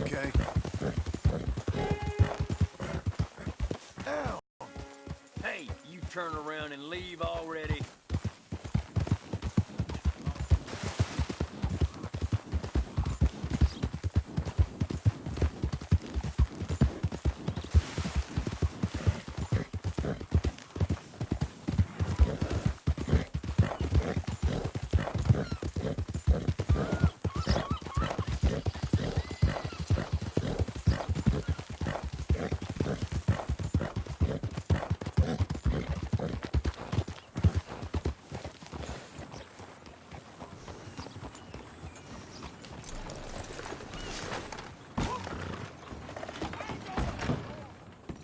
okay. Ow! Hey, you turn around and leave already.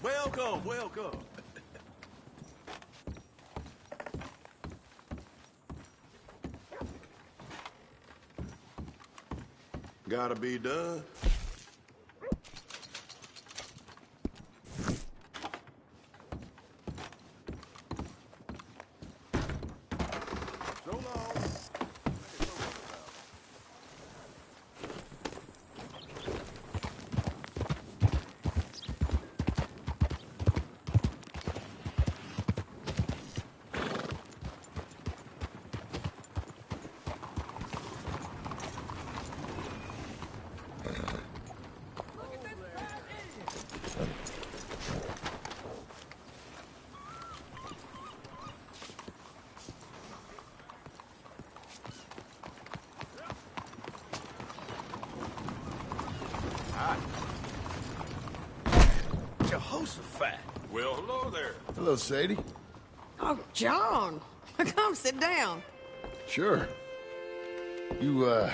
Welcome, welcome. Gotta be done. So long. Jehoshaphat. Well, hello there. Hello, Sadie. Oh, John. Come sit down. Sure. You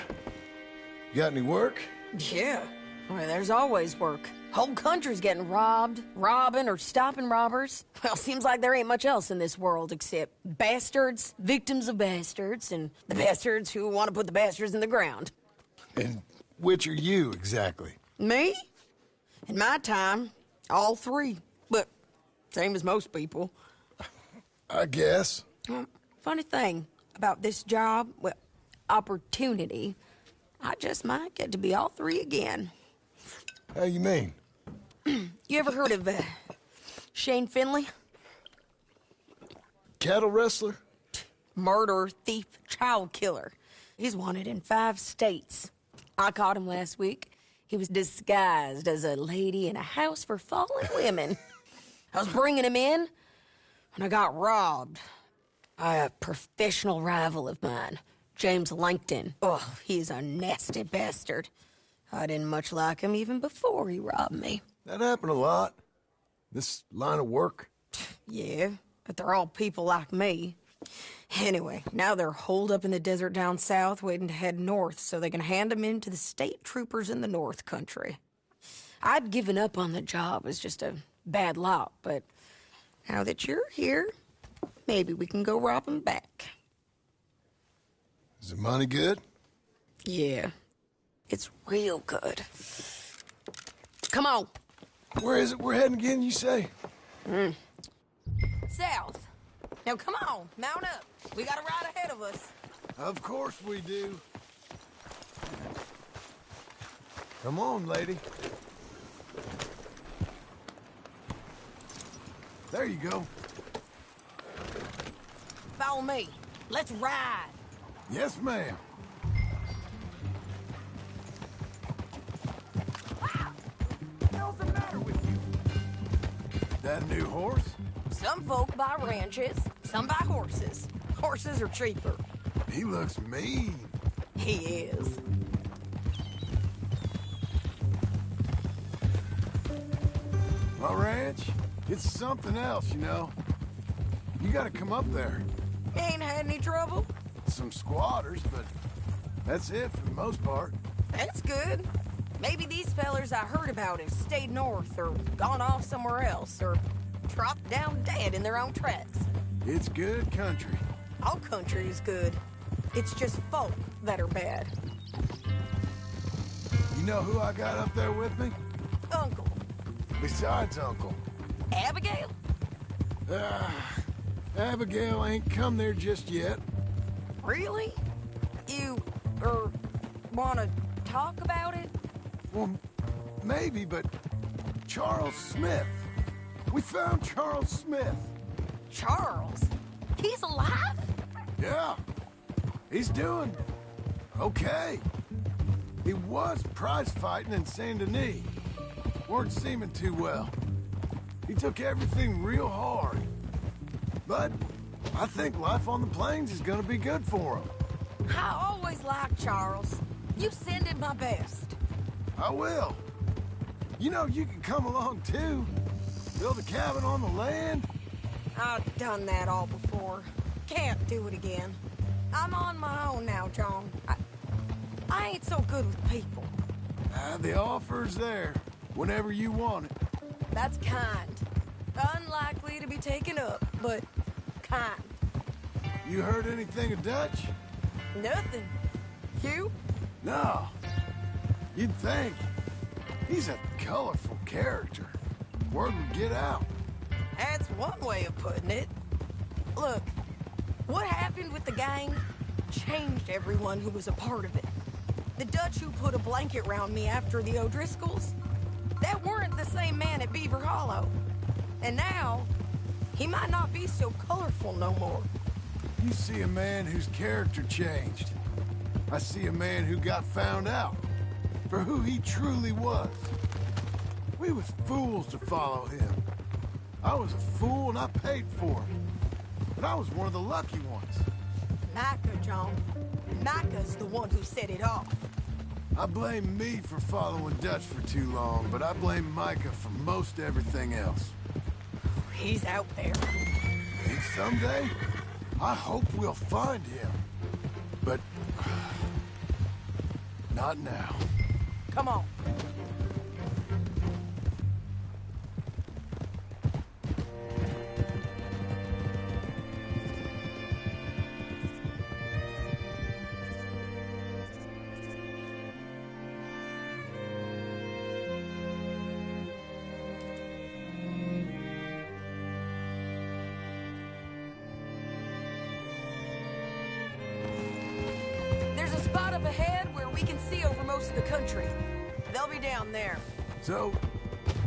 got any work? Yeah. Well, there's always work. Whole country's getting robbed, robbing, or stopping robbers. Well, seems like there ain't much else in this world except bastards, victims of bastards, and the bastards who want to put the bastards in the ground. And which are you, exactly? Me? In my time, all three. But same as most people. I guess. Funny thing about this job, well, opportunity, I just might get to be all three again. How you mean? You ever heard of Shane Finley? Cattle wrestler? Murderer, thief, child killer. He's wanted in 5 states. I caught him last week. He was disguised as a lady in a house for fallen women. I was bringing him in, and I got robbed by a professional rival of mine, James Langton. Oh, he's a nasty bastard. I didn't much like him even before he robbed me. That happened a lot. This line of work. Yeah, but they're all people like me. Anyway, now they're holed up in the desert down south, waiting to head north so they can hand them in to the state troopers in the north country. I'd given up on the job as just a bad lot, but now that you're here, maybe we can go rob them back. Is the money good? Yeah, it's real good. Come on. Where is it we're heading again, you say? South. Now come on, mount up. We got a ride ahead of us. Of course we do. Come on, lady. There you go. Follow me. Let's ride. Yes, ma'am. What's the matter with you? That a new horse? Some folk buy ranches, some buy horses. Horses are cheaper. He looks mean. He is. My ranch, it's something else, you know. You gotta come up there. Ain't had any trouble? Some squatters, but that's it for the most part. That's good. Maybe these fellers I heard about have stayed north or gone off somewhere else or dropped down dead in their own tracks. It's good country. All country is good. It's just folk that are bad. You know who I got up there with me? Uncle. Besides Uncle. Abigail? Abigail ain't come there just yet. Really? You, wanna talk about it? Well, maybe, but Charles Smith. We found Charles Smith. Charles? He's alive? Yeah. He's doing okay. He was prize fighting in Saint Denis. Weren't seeming too well. He took everything real hard. But I think life on the plains is gonna be good for him. I always liked Charles. You send him my best. I will. You know, you can come along too. Build a cabin on the land. I've done that all before. Can't do it again. I'm on my own now, John. I ain't so good with people. The offer's there, whenever you want it. That's kind. Unlikely to be taken up, but kind. You heard anything of Dutch? Nothing. You? No. You'd think. He's a colorful character. Word would get out. That's one way of putting it. Look, what happened with the gang changed everyone who was a part of it. The Dutch who put a blanket round me after the O'Driscolls, that weren't the same man at Beaver Hollow. And now, he might not be so colorful no more. You see a man whose character changed. I see a man who got found out for who he truly was. We was fools to follow him. I was a fool and I paid for it. But I was one of the lucky ones. Micah, John. Micah's the one who set it off. I blame me for following Dutch for too long, but I blame Micah for most everything else. He's out there. And someday, I hope we'll find him. But not now. Come on. There's a spot up ahead where we can see over most of the country. They'll be down there. So,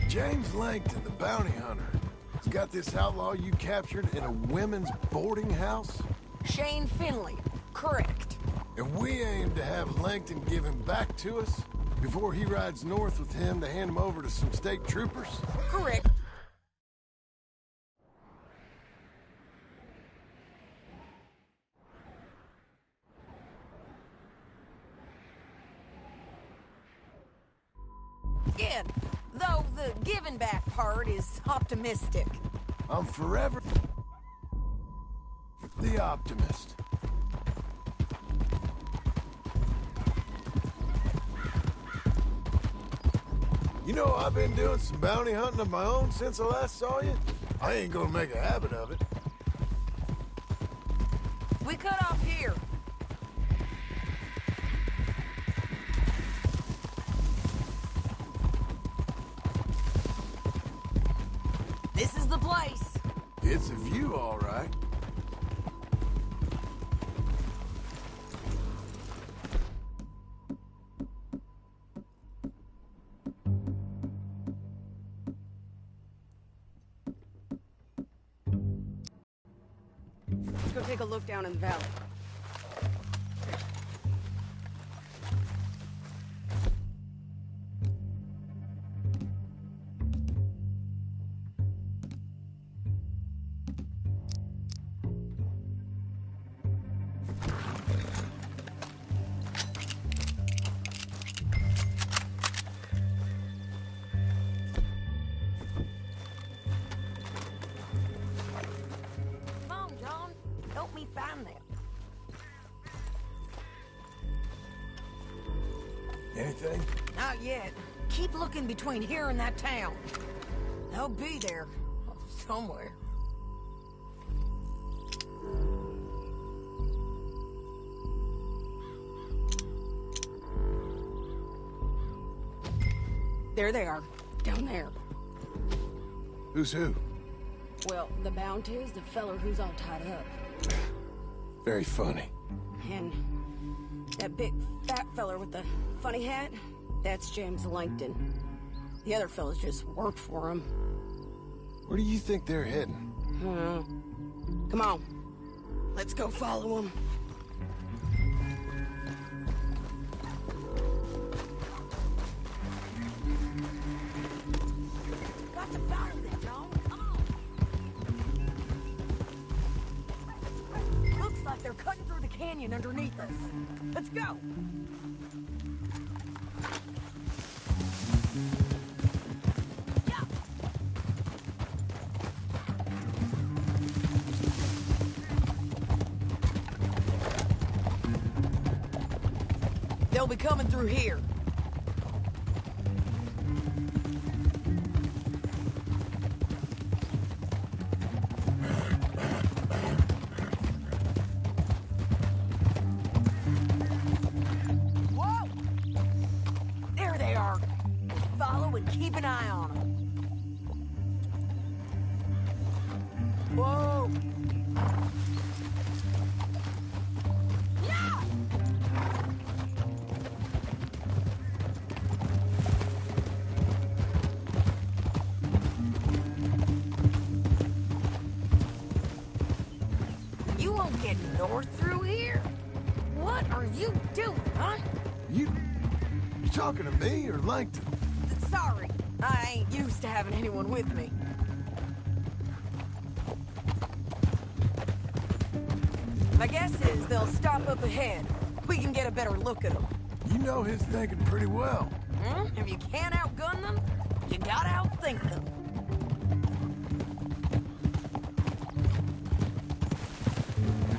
James Langton, the bounty hunter, has got this outlaw you captured in a women's boarding house? Shane Finley. Correct. And we aim to have Langton give him back to us before he rides north with him to hand him over to some state troopers? Correct. Yeah, though the giving back part is optimistic. I'm forever the optimist. You know, I've been doing some bounty hunting of my own since I last saw you. I ain't gonna make a habit of it. We cut off here. This is the place. It's a view, all right. Let's go take a look down in the valley. Help me find them. Anything? Not yet. Keep looking between here and that town. They'll be there. Somewhere. There they are. Down there. Who's who? Well, the bounty is the feller who's all tied up. Very funny. And that big fat feller with the funny hat, that's James Langton. The other fellas just work for him. Where do you think they're heading? Come on. Let's go follow him. Got to follow them, John. Come on. Looks like they're cutting through the canyon underneath us. Let's go. They'll be coming through here. Whoa! There they are. Follow and keep an eye on them. Whoa! Yeah! You won't get north through here? What are you doing, huh? You talking to me or Langton? Sorry, I ain't used to having anyone with me. My guess is they'll stop up ahead. We can get a better look at them. You know his thinking pretty well. If you can't outgun them, you gotta outthink them.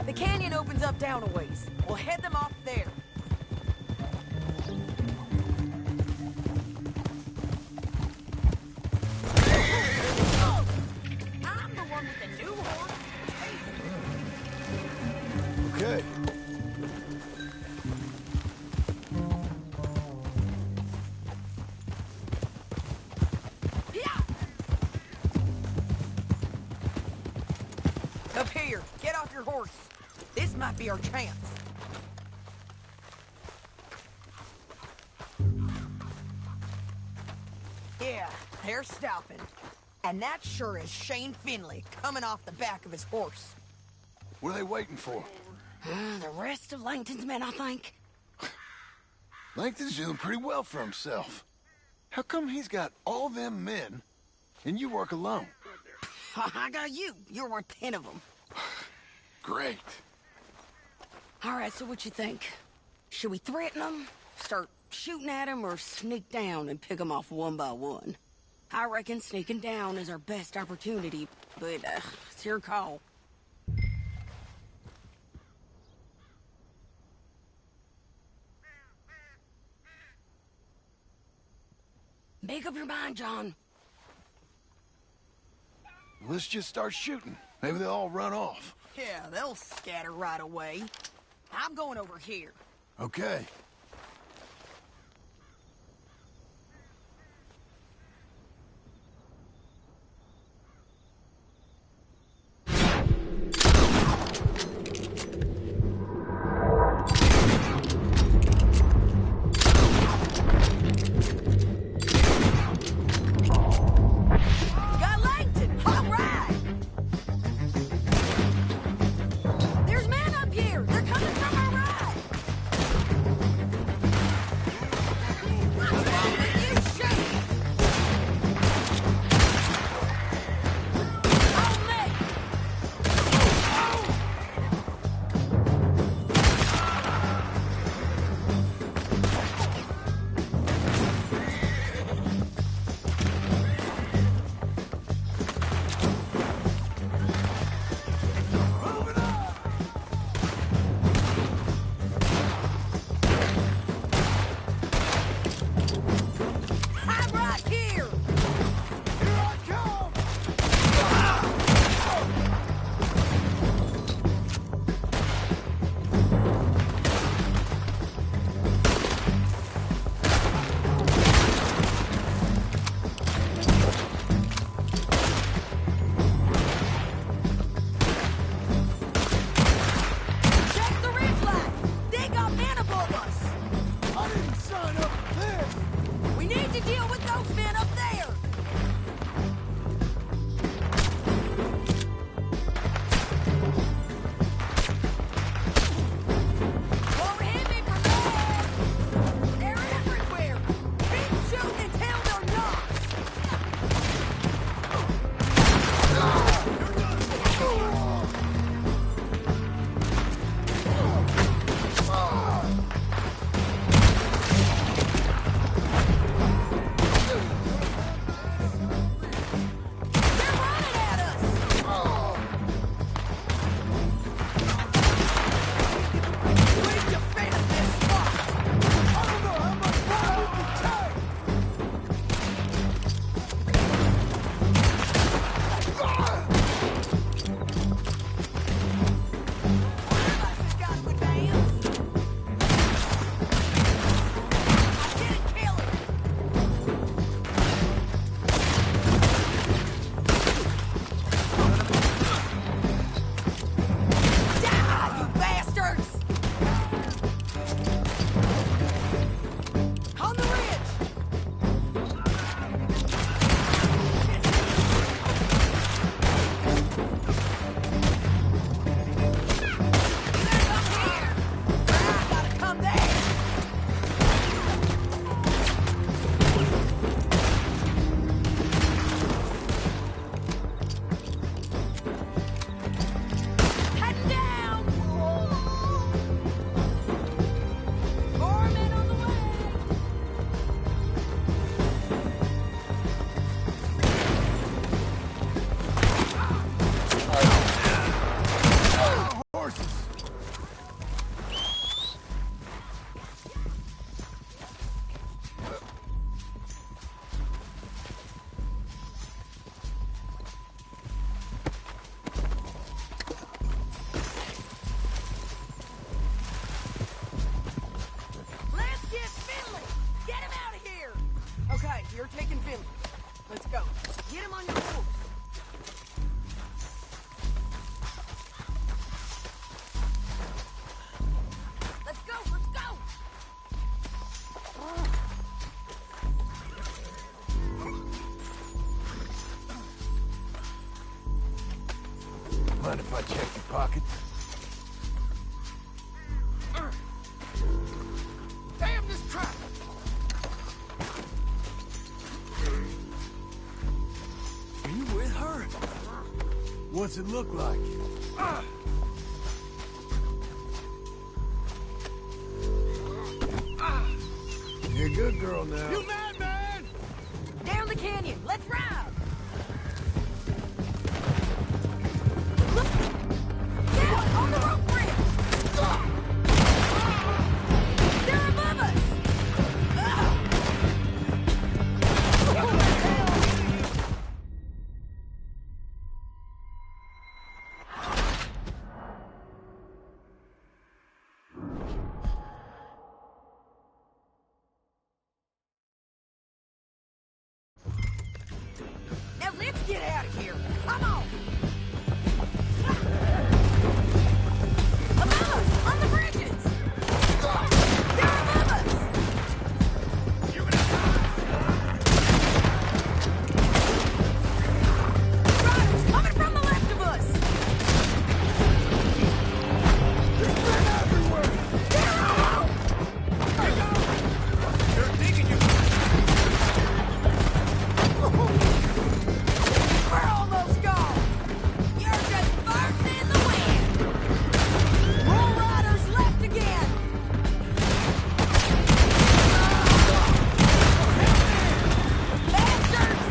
The canyon opens up down a ways. We'll head them off there. I'm the one with the new horse. Okay. Yeah! Up here, get off your horse. This might be our chance. Yeah, they're stopping. And that sure is Shane Finley coming off the back of his horse. What are they waiting for? The rest of Langton's men, I think. Langton's doing pretty well for himself. How come he's got all them men and you work alone? I got you. You're worth 10 of them. Great. All right, so what you think? Should we threaten them, start shooting at them, or sneak down and pick them off one by one? I reckon sneaking down is our best opportunity, but it's your call. Make up your mind, John. Let's just start shooting. Maybe they'll all run off. Yeah, they'll scatter right away. I'm going over here. Okay. Got Langton! All right! There's men up here! They're coming from our right! if I check your pockets? Damn this trap! Are you with her? What's it look like? You're a good girl now. You mad, man? Down the canyon. Let's ride. Down on the rope bridge. They're above us. Now let's get out of here. Come on. Above us, on the bridges. They're above us. Riders coming from the left of us. There's men everywhere! They're all. They're thinking you... We're almost gone. You're just burning in the wind. More riders left again. Bastards!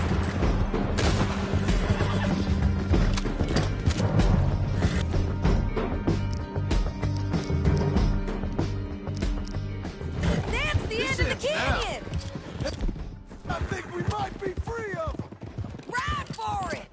That's the end of the ends now. canyon. I think we might be free of them! Ride for it.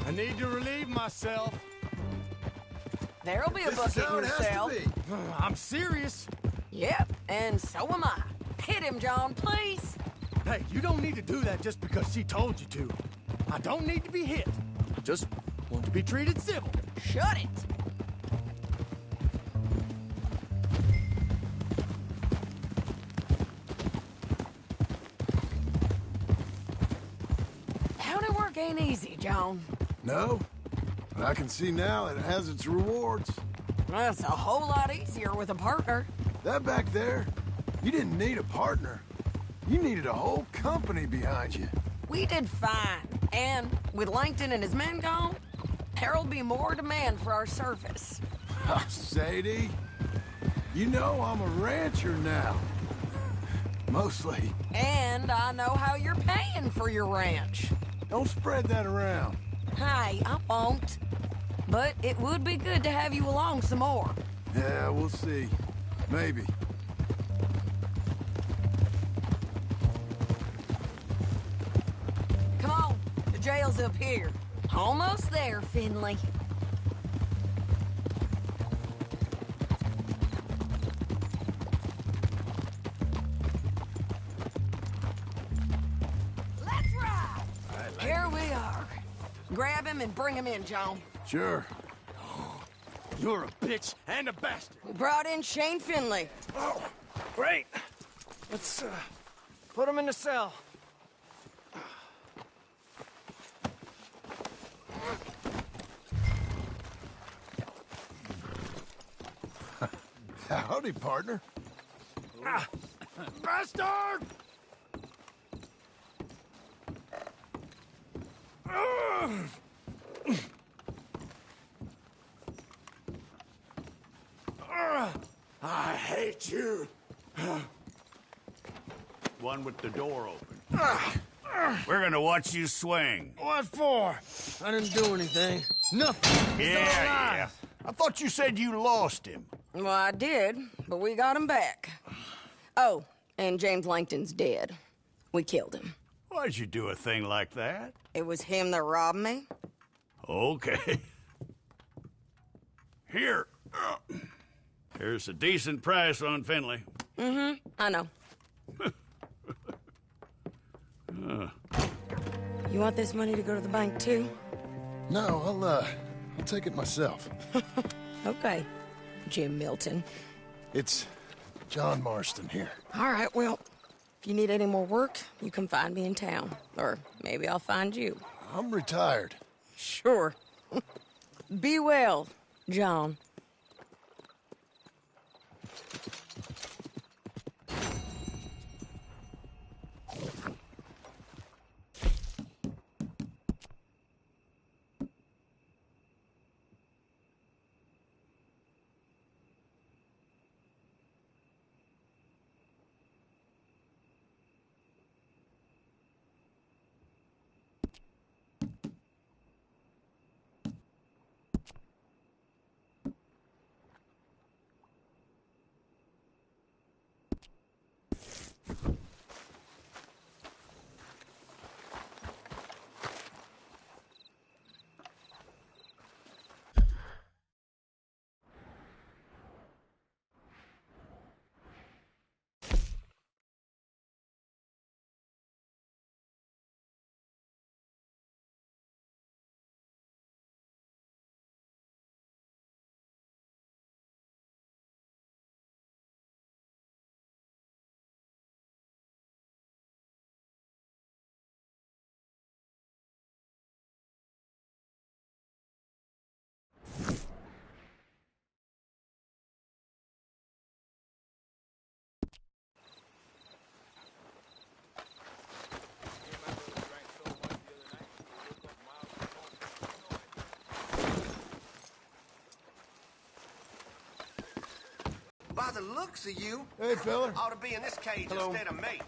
I need to relieve myself. There'll be a This is bucket how in it your has cell. to be. I'm serious. Yep, and so am I. Hit him, John, please. Hey, you don't need to do that just because she told you to. I don't need to be hit. I just want to be treated civil. Shut it. County work ain't easy, John. No? But I can see now it has its rewards. That's a whole lot easier with a partner. That back there, you didn't need a partner. You needed a whole company behind you. We did fine. And with Langton and his men gone, there'll be more demand for our service. Sadie, you know I'm a rancher now. Mostly. And I know how you're paying for your ranch. Don't spread that around. Hey, I won't. But it would be good to have you along some more. Yeah, we'll see. Maybe. Come on, the jail's up here. Almost there, Finley. Let's ride! Here we are. Grab him and bring him in, John. Sure. You're a bitch and a bastard. We brought in Shane Finley. Oh, great. Let's put him in the cell. Howdy, partner. Bastard! I hate you. One with the door open. We're gonna watch you swing. What for? I didn't do anything. Nothing. He's Yeah. I thought you said you lost him. Well, I did, but we got him back. Oh, and James Langton's dead. We killed him. Why'd you do a thing like that? It was him that robbed me. Okay. Here. Here's a decent price on Finley. I know. You want this money to go to the bank, too? No, I'll take it myself. Okay, Jim Milton. It's John Marston here. All right, well, if you need any more work, you can find me in town. Or maybe I'll find you. I'm retired. Sure. Be well, John. By the looks of you, Hey, fella. ought to be in this cage instead of me.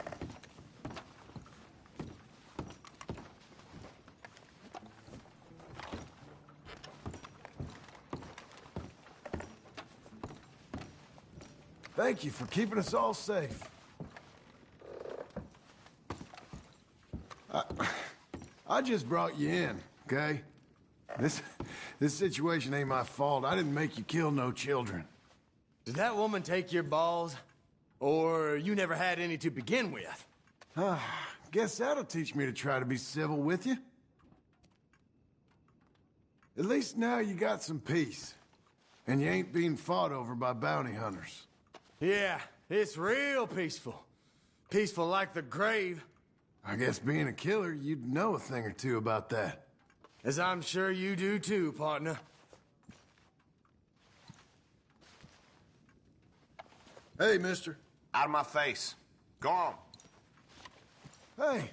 Thank you for keeping us all safe. I just brought you in, okay? This situation ain't my fault. I didn't make you kill no children. Did that woman take your balls? Or you never had any to begin with? Guess that'll teach me to try to be civil with you. At least now you got some peace. And you ain't being fought over by bounty hunters. Yeah, it's real peaceful. Peaceful like the grave. I guess being a killer, you'd know a thing or two about that. As I'm sure you do too, partner. Hey, mister. Out of my face. Go on. Hey,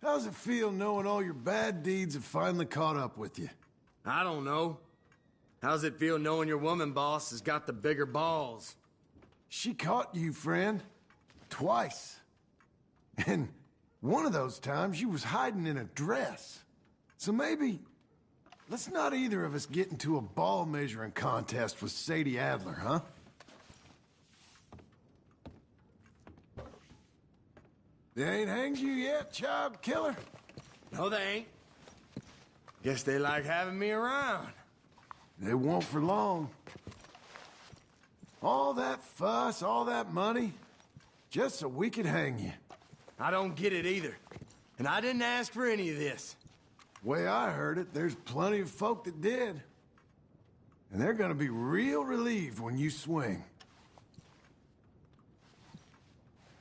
how's it feel knowing all your bad deeds have finally caught up with you? I don't know. How's it feel knowing your woman boss has got the bigger balls? She caught you, friend. Twice. And one of those times you was hiding in a dress. So maybe, let's not either of us get into a ball measuring contest with Sadie Adler, huh? They ain't hanged you yet, child killer? No, they ain't. Guess they like having me around. They won't for long. All that fuss, all that money, just so we could hang you. I don't get it either. And I didn't ask for any of this. Way I heard it, there's plenty of folk that did. And they're gonna be real relieved when you swing.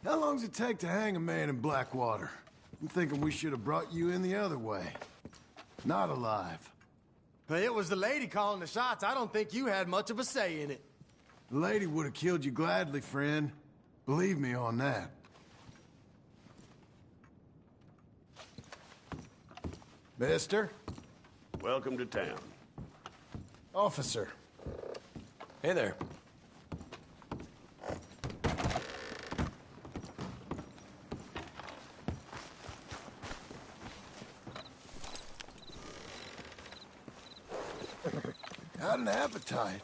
How long's it take to hang a man in Blackwater? I'm thinking we should have brought you in the other way. Not alive. But it was the lady calling the shots. I don't think you had much of a say in it. The lady would have killed you gladly, friend. Believe me on that. Mister? Welcome to town. Officer. Hey there. Got an appetite.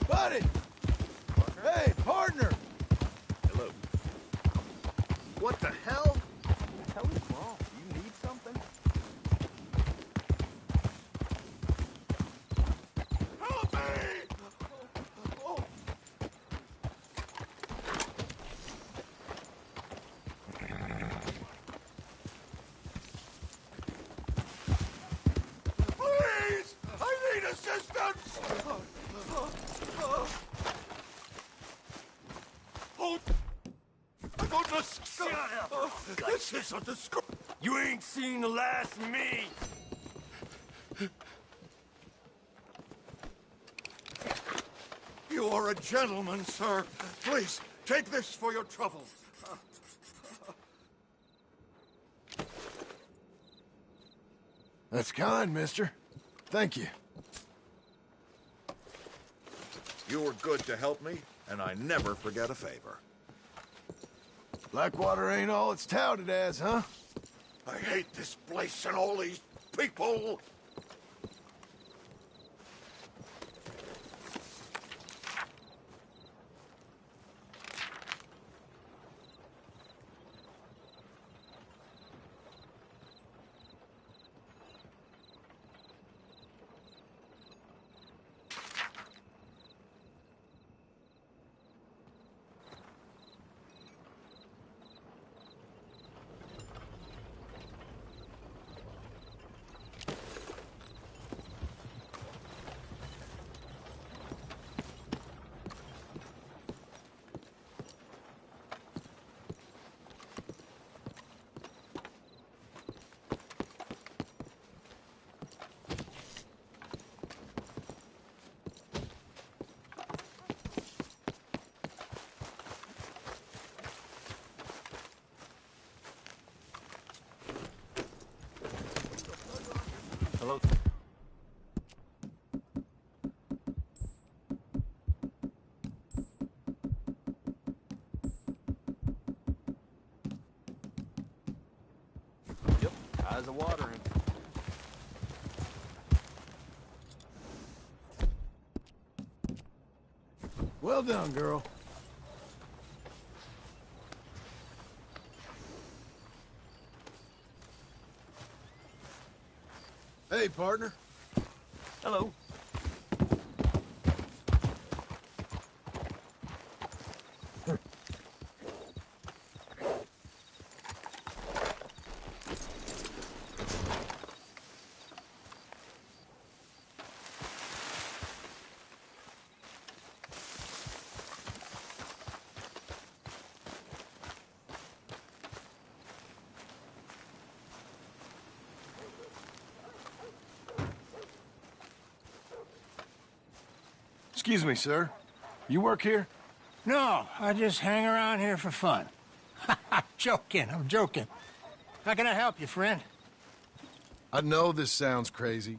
Buddy! Hey, partner! Hello. What the hell? What the hell is wrong? You need something? Help me! Oh. Please! I need assistance! Oh! I got the Shut up! This is a disgrace! You ain't seen the last of me. You are a gentleman, sir. Please, take this for your trouble. That's kind, mister. Thank you. You were good to help me, and I never forget a favor. Blackwater ain't all it's touted as, huh? I hate this place and all these people. Hello? Yep, eyes are watering. Well done, girl. Hey, partner. Hello. Excuse me, sir. You work here? No, I just hang around here for fun. I'm joking. How can I help you, friend? I know this sounds crazy.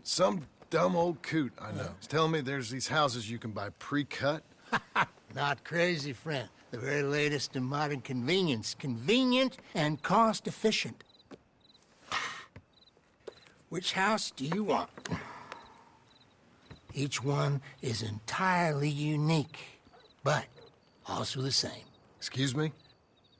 Some dumb old coot I know is telling me there's these houses you can buy pre-cut. Not crazy, friend. The very latest in modern convenience. Convenient and cost-efficient. Which house do you want? Each one is entirely unique, but also the same. Excuse me?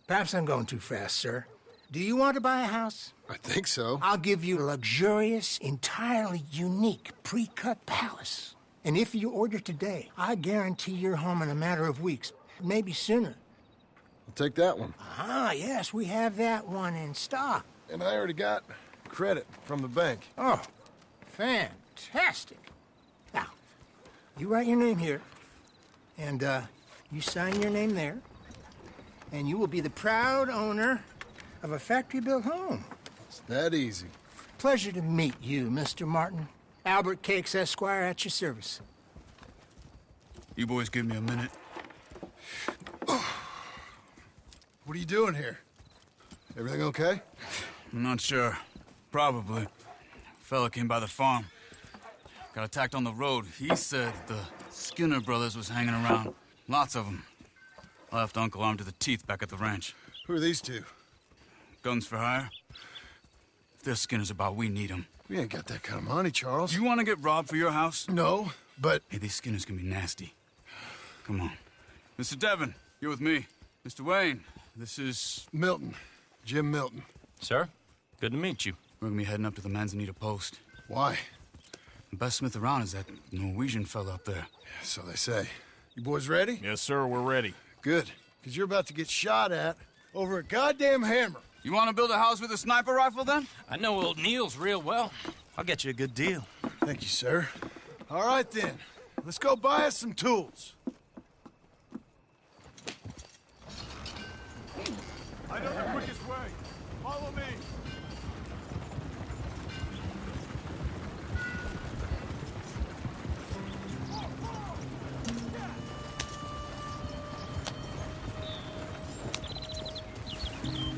Perhaps I'm going too fast, sir. Do you want to buy a house? I think so. I'll give you a luxurious, entirely unique pre-cut palace. And if you order today, I guarantee you're home in a matter of weeks, maybe sooner. I'll take that one. Ah, yes, we have that one in stock. And I already got credit from the bank. Oh, fantastic. Now, you write your name here, and you sign your name there, and you will be the proud owner of a factory-built home. It's that easy. Pleasure to meet you, Mr. Martin. Albert Cakes, Esquire, at your service. You boys give me a minute. What are you doing here? Everything okay? I'm not sure. Probably. Fella came by the farm. Got attacked on the road. He said the Skinner brothers was hanging around. Lots of them. I left Uncle armed to the teeth back at the ranch. Who are these two? Guns for hire. If their skin is about, we need them. We ain't got that kind of money, Charles. Do you want to get robbed for your house? No, but... Hey, these skinners can be nasty. Come on. Mr. Devon, you're with me. Mr. Wayne, this is... Milton. Jim Milton. Sir, good to meet you. We're gonna be heading up to the Manzanita Post. Why? The best smith around is that Norwegian fella up there. So they say. You boys ready? Yes, sir, we're ready. Good. Because you're about to get shot at over a goddamn hammer. You want to build a house with a sniper rifle, then? I know old Niels real well. I'll get you a good deal. Thank you, sir. All right, then. Let's go buy us some tools. I know the quickest way. Follow me.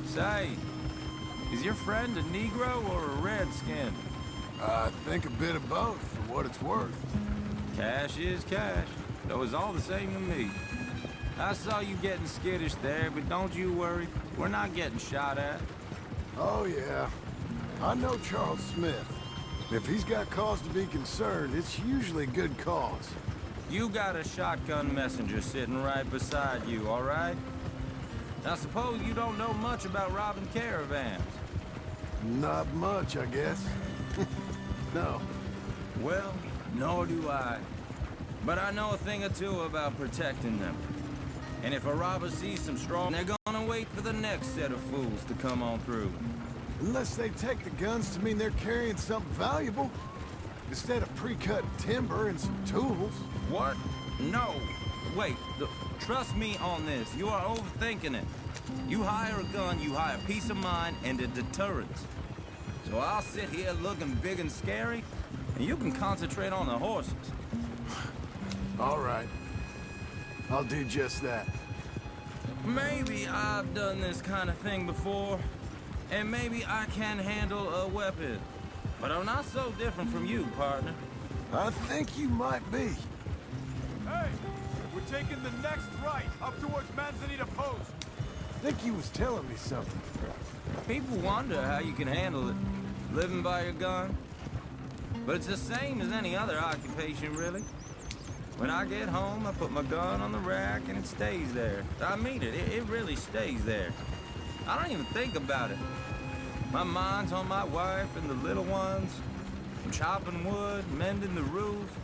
Say, is your friend a Negro or a Redskin? I think a bit of both, for what it's worth. Cash is cash, though it's all the same to me. I saw you getting skittish there, but don't you worry. We're not getting shot at. Oh, yeah. I know Charles Smith. If he's got cause to be concerned, it's usually a good cause. You got a shotgun messenger sitting right beside you, all right? Now, suppose you don't know much about robbing caravans. Not much, I guess. No. Well, nor do I. But I know a thing or two about protecting them. And if a robber sees some straw, they're gonna wait for the next set of fools to come on through. Unless they take the guns to mean they're carrying something valuable. Instead of pre-cut timber and some tools. What? No. Wait, trust me on this. You are overthinking it. You hire a gun, you hire peace of mind and a deterrence. So I'll sit here looking big and scary, and you can concentrate on the horses. All right. I'll do just that. Maybe I've done this kind of thing before, and maybe I can handle a weapon. But I'm not so different from you, partner. I think you might be. Hey, we're taking the next right up towards Manzanita Post. I think he was telling me something. People wonder how you can handle it, living by your gun. But it's the same as any other occupation, really. When I get home, I put my gun on the rack and it stays there. I mean it, it really stays there. I don't even think about it. My mind's on my wife and the little ones. I'm chopping wood, mending the roof,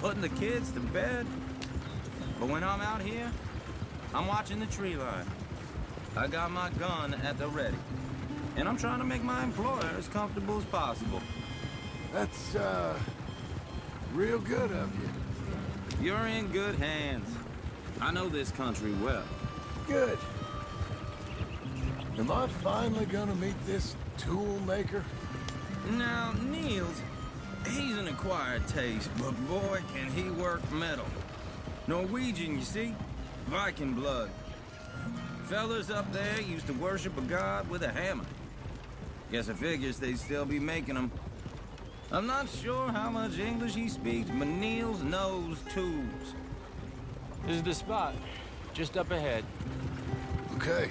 putting the kids to bed. But when I'm out here, I'm watching the tree line. I got my gun at the ready. And I'm trying to make my employer as comfortable as possible. That's, real good of you. You're in good hands. I know this country well. Good. Am I finally gonna meet this tool maker? Now, Niels, he's an acquired taste, but boy, can he work metal. Norwegian, you see? Viking blood. Fellas up there used to worship a god with a hammer. Guess I figures they'd still be making them. I'm not sure how much English he speaks, but Niels knows tools. This is the spot, just up ahead. Okay.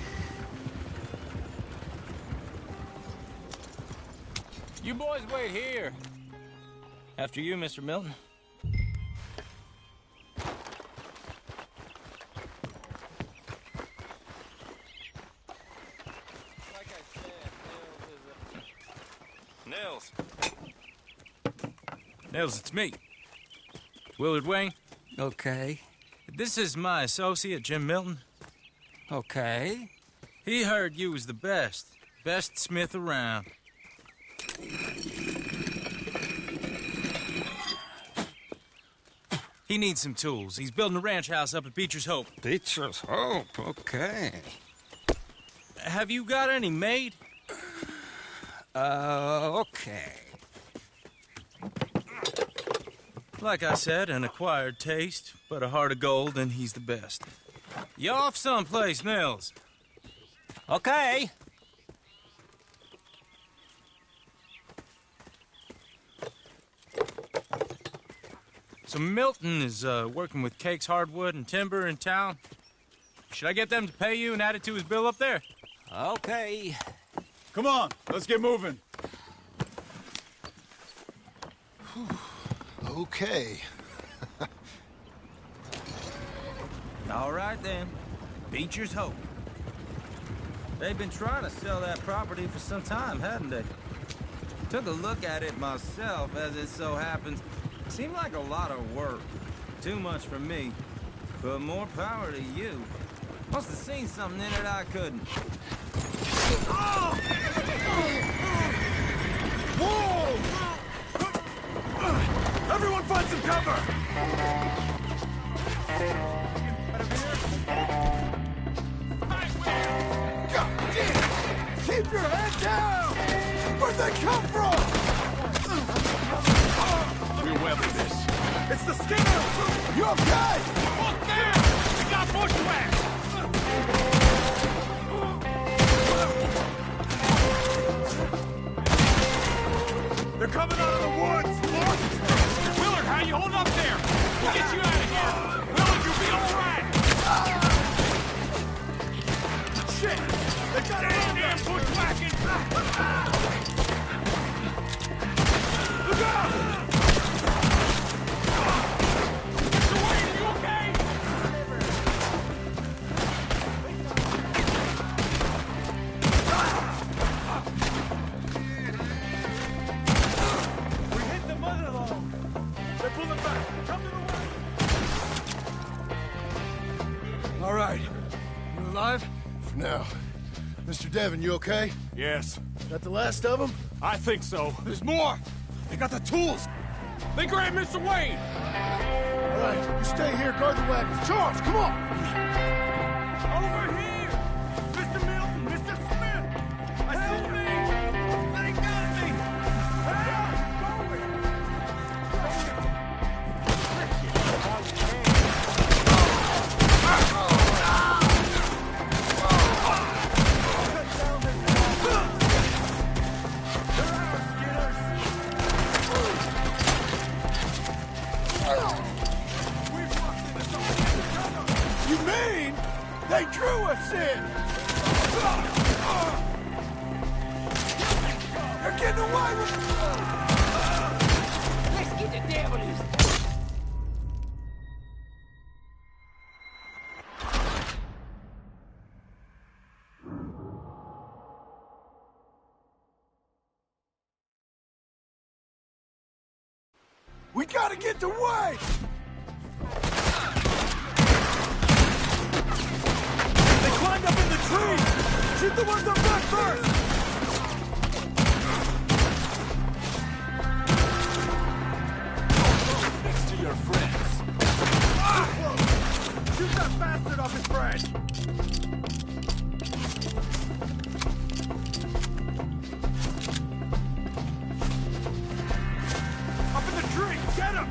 You boys wait here. After you, Mr. Milton. Like I said, Nils. Nils, it's me. Willard Wayne. Okay. This is my associate, Jim Milton. Okay. He heard you was the best smith around. He needs some tools. He's building a ranch house up at Beecher's Hope. Beecher's Hope, okay. Have you got any made? Okay. Like I said, an acquired taste, but a heart of gold, and he's the best. You off someplace, Nils? Okay. So Milton is working with Cake's Hardwood and Timber in town? Should I get them to pay you and add it to his bill up there? Okay. Come on, let's get moving. Okay. All right, then. Beecher's Hope. They've been trying to sell that property for some time, hadn't they? Took a look at it myself, as it so happens. Seemed like a lot of work. Too much for me. But more power to you. Must have seen something in it I couldn't. Whoa! Everyone find some cover! God damn! Keep your head down! Where'd they come from? We'll weather this. It's the Skinner! You okay? Look there! We got bushwhacked! They're coming out of the woods! Willard, how you holding up there? We'll get you out of here! Willard, you'll be all right! Shit! They got it on damn bushwhacking! Look out! Mr. Wayne, are you okay? We hit the mother load. They're pulling back. Come to the way. All right. You alive? For now. Mr. Devon, you okay? Yes. That the last of them? I think so. There's more! They got the tools! They grabbed Mr. Wayne! All right, you stay here, guard the wagons. Charles, come on! Over here! Mr. Milton, Mr. Smith! I see me! They got me! Help! You mean they drew us in? They're getting away with it! Let's get the devil loose. We gotta get the way! They climbed up in the trees! Shoot the ones up front first! Next to your friends. Shoot that bastard off his friend! Up in the tree! Get him!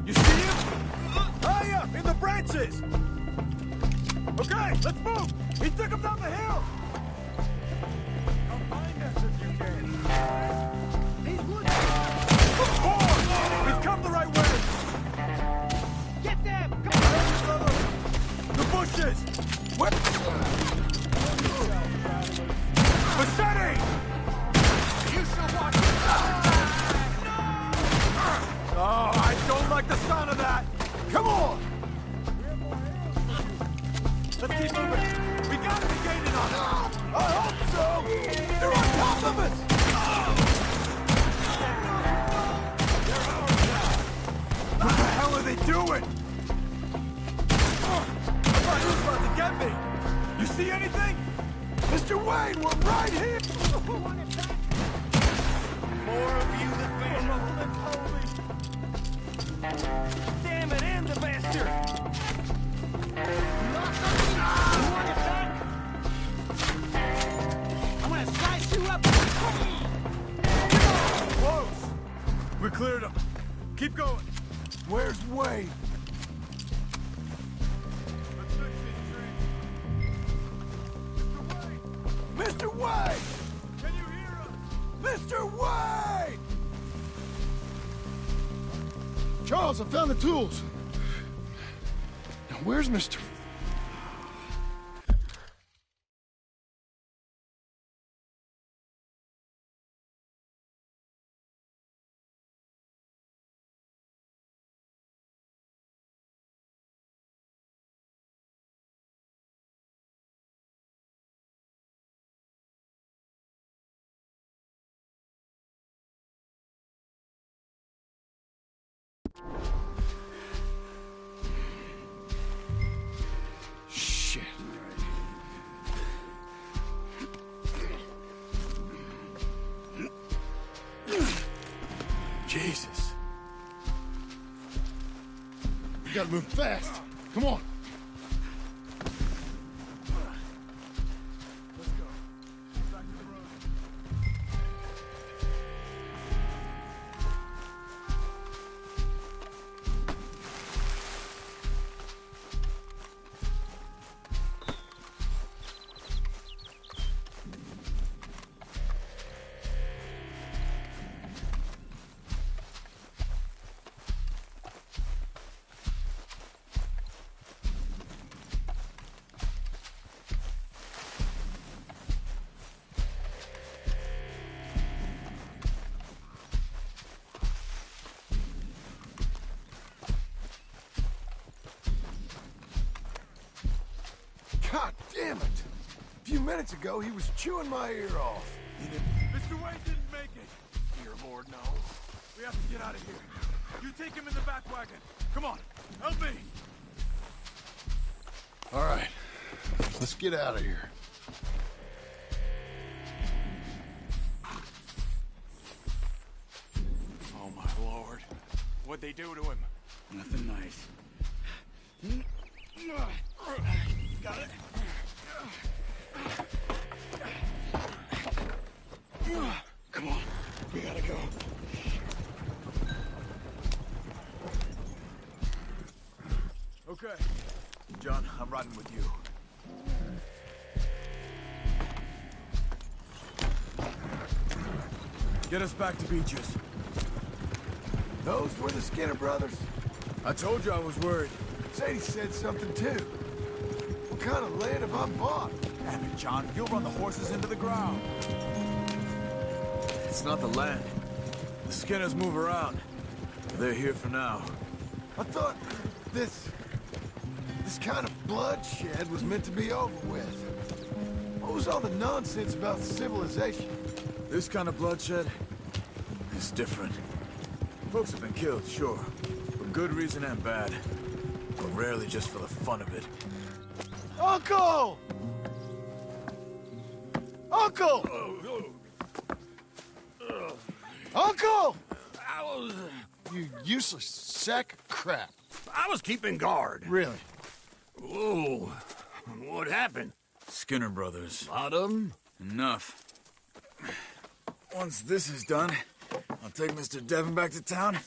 You see him? High up in the branches! Okay, let's move! He took him down the hill! Come find us if you can. He's looking! Forward! He's come the right way! Get them! Come on! The bushes! What? Machete! You should watch it! Oh, I don't like the sound of that! Come on! Let's keep moving! We gotta be gaining on it! I hope so! They're on top of us! What the hell are they doing? I thought he was about to get me! You see anything? Mr. Wayne, we're right here! More of you than damn it, and the bastard! I'm gonna slice you up. Close! We cleared them. Keep going. Where's Wayne? Mr. Wayne! Can you hear us? Mr. Wayne! Charles, I found the tools. Now, where's Mr. Shit. Jesus. We gotta move fast. Come on. God damn it! A few minutes ago, he was chewing my ear off. Mr. Wayne didn't make it. Dear Lord, no. We have to get out of here. You take him in the back wagon. Come on, help me. All right, let's get out of here. Oh, my Lord. What'd they do to him? Nothing nice. Got it. Come on, we gotta go. Okay. John, I'm riding with you. Get us back to Beaches. Those were the Skinner brothers? I told you I was worried. Sadie said something too. What kind of land have I bought? Damn it, John. You'll run the horses into the ground. It's not the land. The Skinners move around. They're here for now. I thought this kind of bloodshed was meant to be over with. What was all the nonsense about civilization? This kind of bloodshed is different. Folks have been killed, sure. For good reason and bad. But rarely just for the fun of it. Uncle! Uncle! Uncle! You useless sack of crap. I was keeping guard. Really? Whoa. What happened? Skinner brothers. Lot of them? Enough. Once this is done, I'll take Mr. Devon back to town and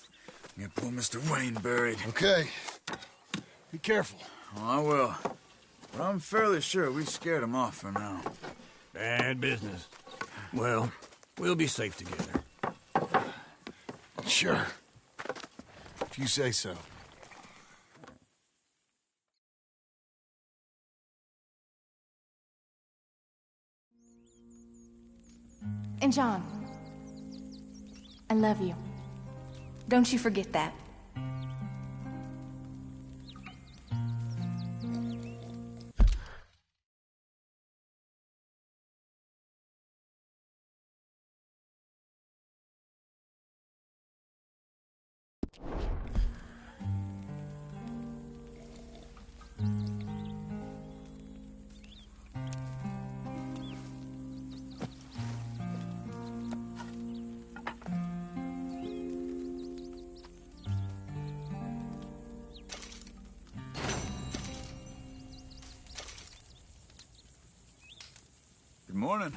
get poor Mr. Wayne buried. Okay. Be careful. Oh, I will. But I'm fairly sure we scared him off for now. Bad business. Well, we'll be safe together. Sure. If you say so. And John, I love you. Don't you forget that. Good morning.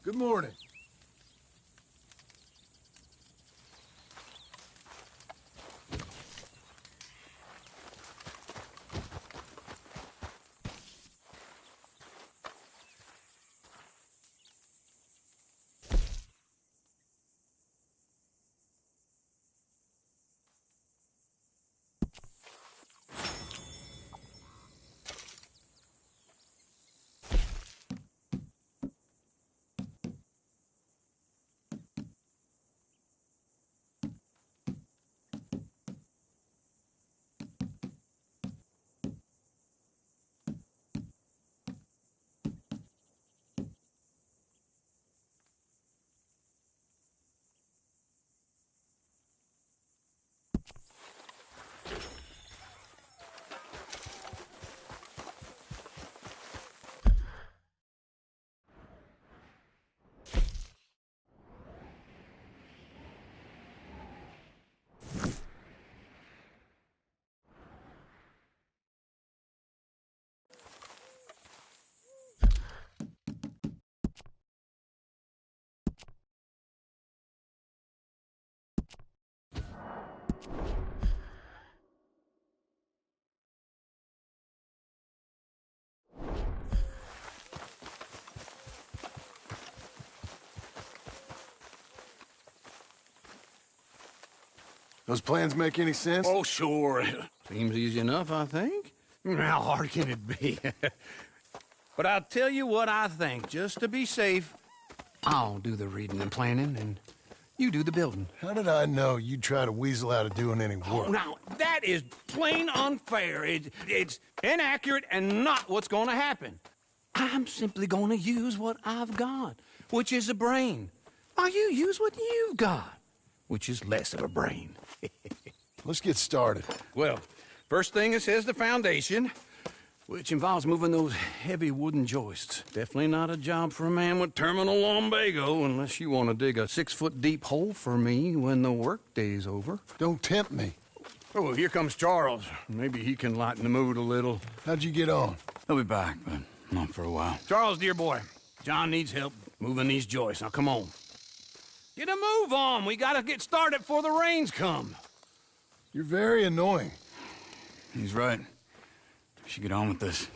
Good morning. Those plans make any sense? Oh, sure. Seems easy enough, I think. How hard can it be? But I'll tell you what I think. Just to be safe, I'll do the reading and planning, and you do the building. How did I know you'd try to weasel out of doing any work? Oh, now, that is plain unfair. It's inaccurate and not what's going to happen. I'm simply going to use what I've got, which is a brain. While you use what you've got, which is less of a brain. Let's get started. Well, first thing it says the foundation, which involves moving those heavy wooden joists. Definitely not a job for a man with terminal lumbago, unless you want to dig a 6-foot deep hole for me when the workday's over. Don't tempt me. Oh, here comes Charles. Maybe he can lighten the mood a little. How'd you get on? He'll be back, but not for a while. Charles, dear boy, John needs help moving these joists. Now, come on. Get a move on. We gotta get started before the rains come. You're very annoying. He's right. We should get on with this.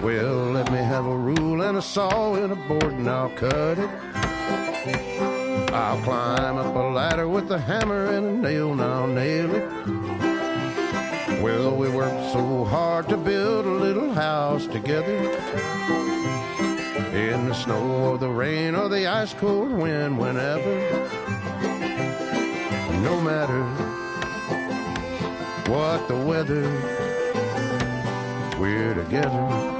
Well, let me have a rule and a saw and a board and I'll cut it. I'll climb up a ladder with a hammer and a nail and I'll nail it. Well, we worked so hard to build a little house together. In the snow or the rain or the ice cold wind, whenever. No matter what the weather, we're together.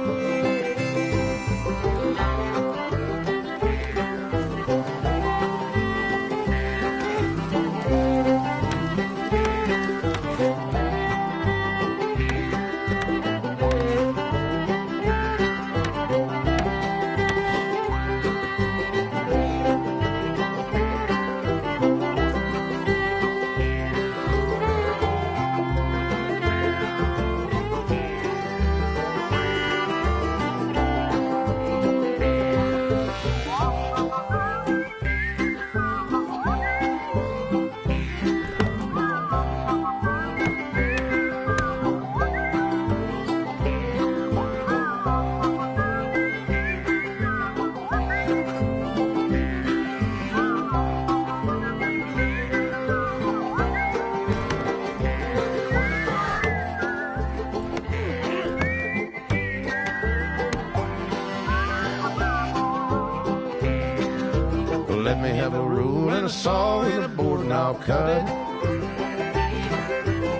Let me have a rule and a saw and a board and I'll cut it.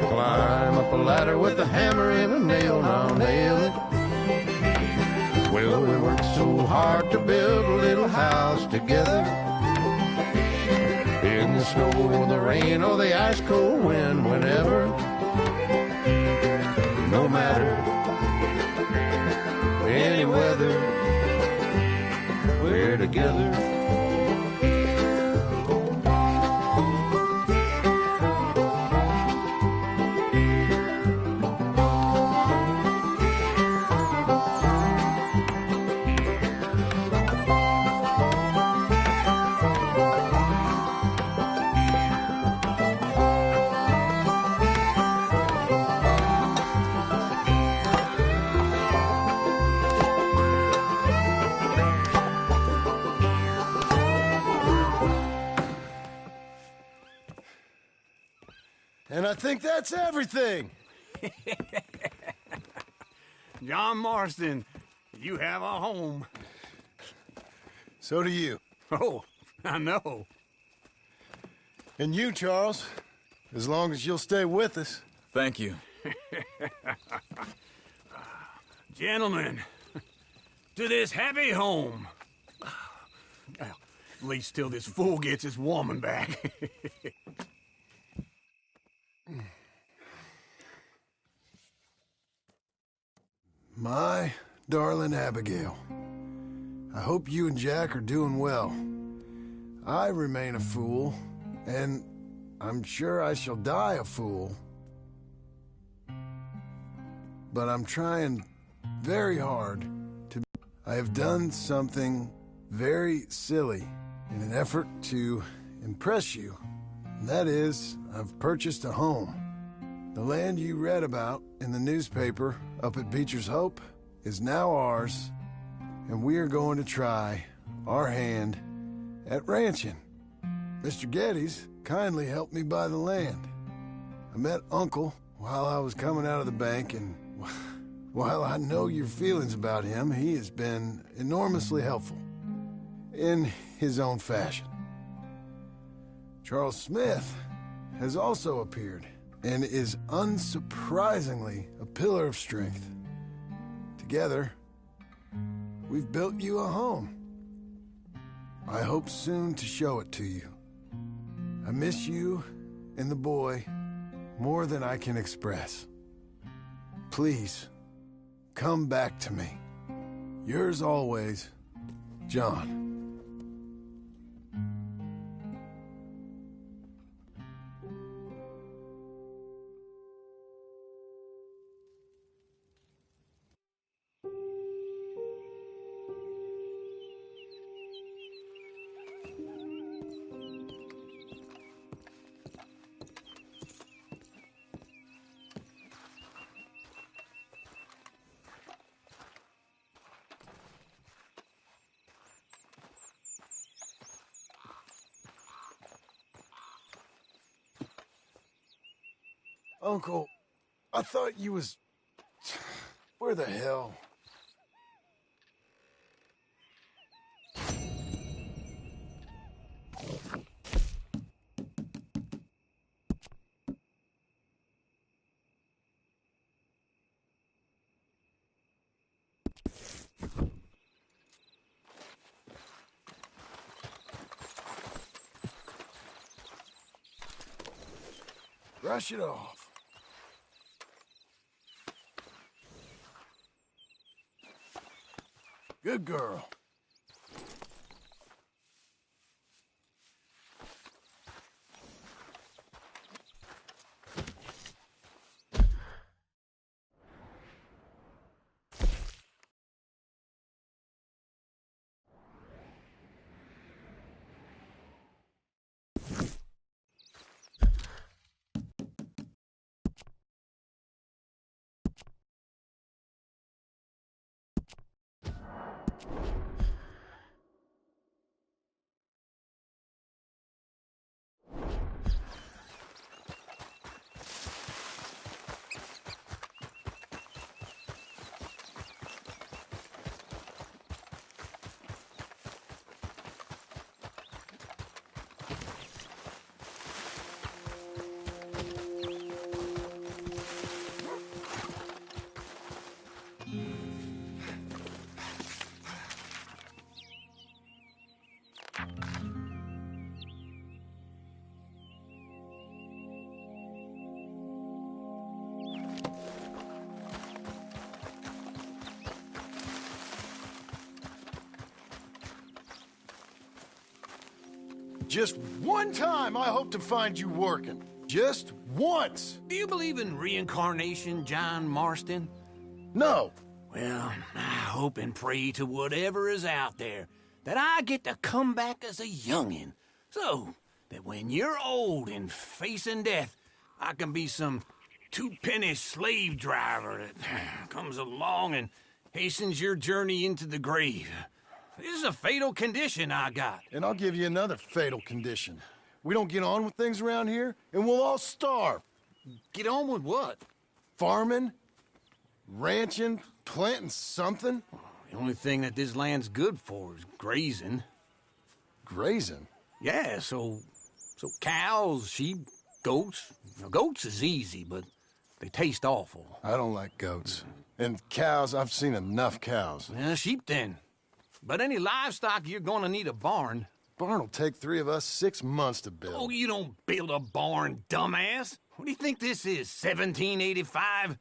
Climb up a ladder with a hammer and a nail and I'll nail it. Well, we worked so hard to build a little house together. In the snow or the rain or the ice cold wind, whenever. No matter any weather, we're together. And I think that's everything. John Marston, you have a home. So do you. Oh, I know. And you, Charles, as long as you'll stay with us. Thank you. Gentlemen, to this happy home. Well, at least till this fool gets his woman back. My darling Abigail, I hope you and Jack are doing well. I remain a fool, and I'm sure I shall die a fool. But I'm trying very hard to... I have done something very silly in an effort to impress you. And that is, I've purchased a home. The land you read about in the newspaper up at Beecher's Hope is now ours, and we are going to try our hand at ranching. Mr. Geddes kindly helped me buy the land. I met Uncle while I was coming out of the bank, and while I know your feelings about him, he has been enormously helpful in his own fashion. Charles Smith has also appeared and is unsurprisingly a pillar of strength. Together, we've built you a home. I hope soon to show it to you. I miss you and the boy more than I can express. Please, come back to me. Yours always, John. Uncle, I thought you was... Where the hell? Brush it off. Good girl. Just one time I hope to find you working. Just once. Do you believe in reincarnation, John Marston? No. Well, I hope and pray to whatever is out there that I get to come back as a youngin', so that when you're old and facing death, I can be some two-penny slave driver that comes along and hastens your journey into the grave. This is a fatal condition I got. And I'll give you another fatal condition. We don't get on with things around here, and we'll all starve. Get on with what? Farming, ranching, planting something. The only thing that this land's good for is grazing. Grazing? Yeah, so cows, sheep, goats. Now, goats is easy, but they taste awful. I don't like goats. And cows, I've seen enough cows. Yeah, sheep then. But any livestock, you're gonna need a barn. Barn will take 3 of us 6 months to build. Oh, you don't build a barn, dumbass. What do you think this is, 1785?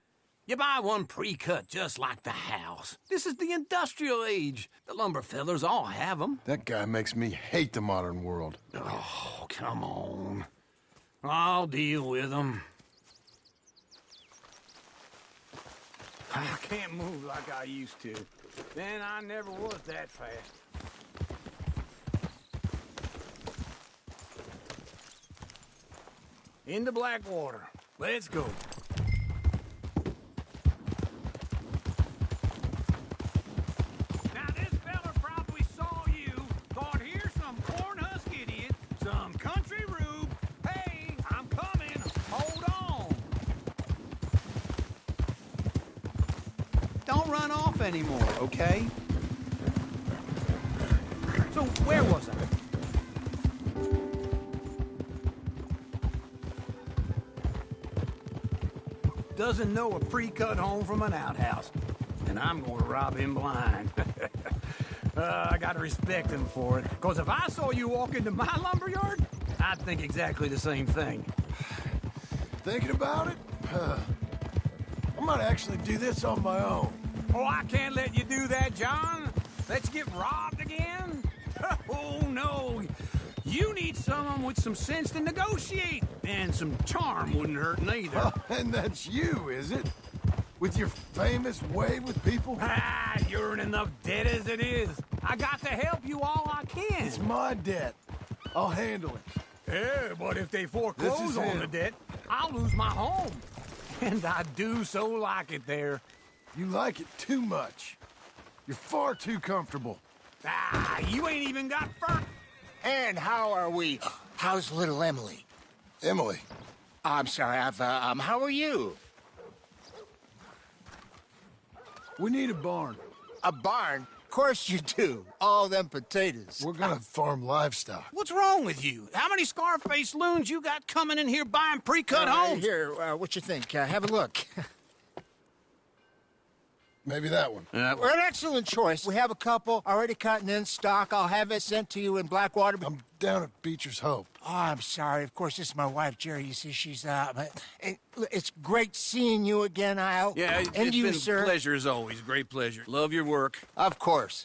You buy one pre-cut just like the house. This is the industrial age. The lumber fellers all have them. That guy makes me hate the modern world. Oh, come on. I'll deal with them. I can't move like I used to. Then I never was that fast. Into Blackwater. Let's go. Now, this fella probably saw you, thought, here's some corn-husk idiot, some country rube. Hey, I'm coming. Hold on. Don't run off anymore, okay? So, where was I? Doesn't know a pre-cut home from an outhouse. And I'm gonna rob him blind. I gotta respect him for it. Because if I saw you walk into my lumberyard, I'd think exactly the same thing. Thinking about it? I might actually do this on my own. Oh, I can't let you do that, John. Let's get robbed again? Oh, no. You need someone with some sense to negotiate. And some charm wouldn't hurt neither. Oh, and that's you, is it? With your famous way with people? Ah, you're in enough debt as it is. I got to help you all I can. It's my debt. I'll handle it. Yeah, but if they foreclose on the debt, I'll lose my home. And I do so like it there. You like it too much. You're far too comfortable. Ah, you ain't even got fur. And how are we? How's little Emily? Emily? I'm sorry, how are you? We need a barn. A barn? Of course you do. All them potatoes. We're gonna farm livestock. What's wrong with you? How many Scarface loons you got coming in here buying pre-cut homes? Here, what you think? Have a look. Maybe that one. We're an excellent choice. We have a couple already cut and in stock. I'll have it sent to you in Blackwater. I'm down at Beecher's Hope. Oh, I'm sorry. Of course, this is my wife, Jerry. You see, she's it's great seeing you again, Al. Yeah, and it's you, been sir. a pleasure as always. Great pleasure. Love your work. Of course.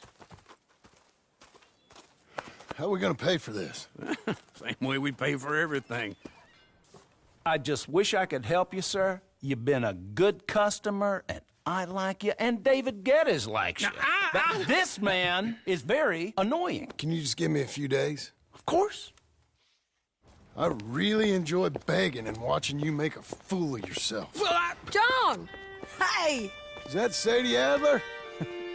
How are we gonna pay for this? Same way we pay for everything. I just wish I could help you, sir. You've been a good customer, and I like you, and David Geddes likes you. But this man is very annoying. Can you just give me a few days? Of course. I really enjoy begging and watching you make a fool of yourself. John! Hey! Is that Sadie Adler?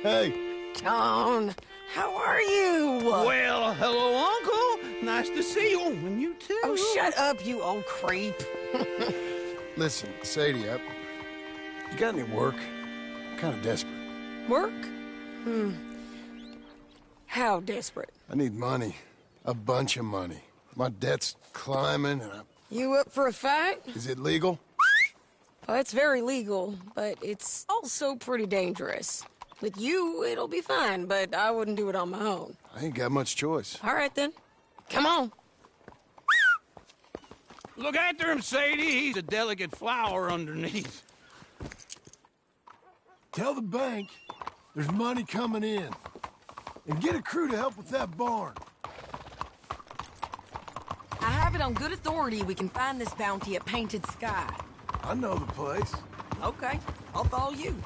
Hey. John, how are you? Well, hello, Uncle. Nice to see you. And you too. Oh, shut up, you old creep. Listen, Sadie, you got any work? I'm kind of desperate. Work? How desperate? I need money. A bunch of money. My debt's climbing and You up for a fight? Is it legal? Well, it's very legal, but it's also pretty dangerous. With you, it'll be fine, but I wouldn't do it on my own. I ain't got much choice. All right, then. Come on. Look after him, Sadie. He's a delicate flower underneath. Tell the bank there's money coming in. And get a crew to help with that barn. I have it on good authority we can find this bounty at Painted Sky. I know the place. Okay, I'll follow you.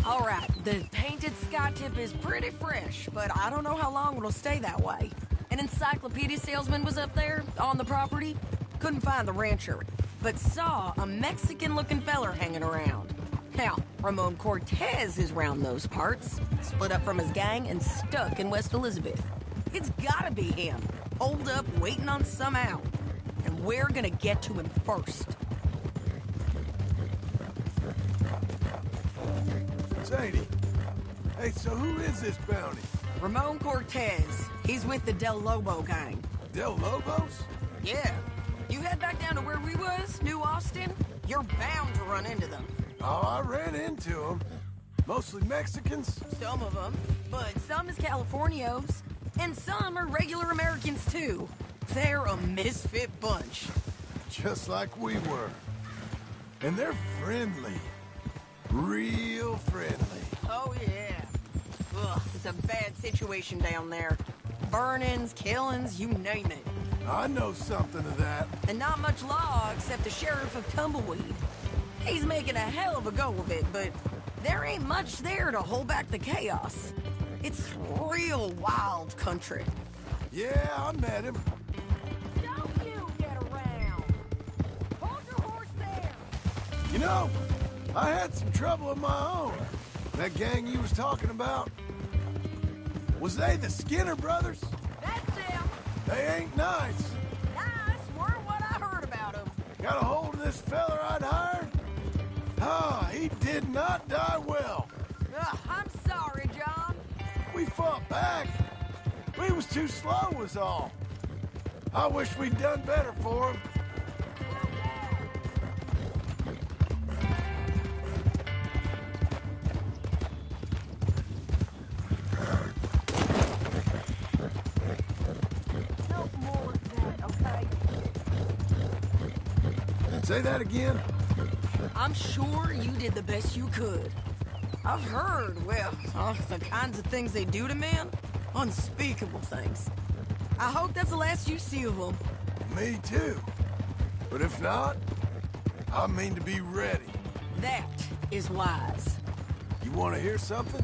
All right, the Painted Sky tip is pretty fresh, but I don't know how long it'll stay that way. An encyclopedia salesman was up there on the property. Couldn't find the rancher, but saw a Mexican-looking feller hanging around. Now, Ramon Cortez is round those parts, split up from his gang and stuck in West Elizabeth. It's gotta be him, holed up, waiting on some out. And we're gonna get to him first. Sadie. Hey, so who is this bounty? Ramon Cortez. He's with the Del Lobo gang. Del Lobos? Yeah. You head back down to where we was, New Austin, you're bound to run into them. Oh, I ran into them. Mostly Mexicans? Some of them, but some is Californios, and some are regular Americans too. They're a misfit bunch. Just like we were. And they're friendly. Real friendly. Oh, yeah. Ugh, it's a bad situation down there. Burnings, killings, you name it. I know something of that. And not much law except the sheriff of Tumbleweed. He's making a hell of a go of it, but there ain't much there to hold back the chaos. It's real wild country. Yeah, I met him. Don't you get around. Hold your horse there. You know, I had some trouble of my own. That gang you was talking about. Was they the Skinner brothers? That's them. They ain't nice. Nice weren't what I heard about them. Got a hold of this feller I'd hired? Ah, he did not die well. Ugh, I'm sorry, John. We fought back. We was too slow was all. I wish we'd done better for him. Say that again? I'm sure you did the best you could. I've heard, well, the kinds of things they do to men. Unspeakable things. I hope that's the last you see of them. Me too. But if not, I mean to be ready. That is wise. You want to hear something?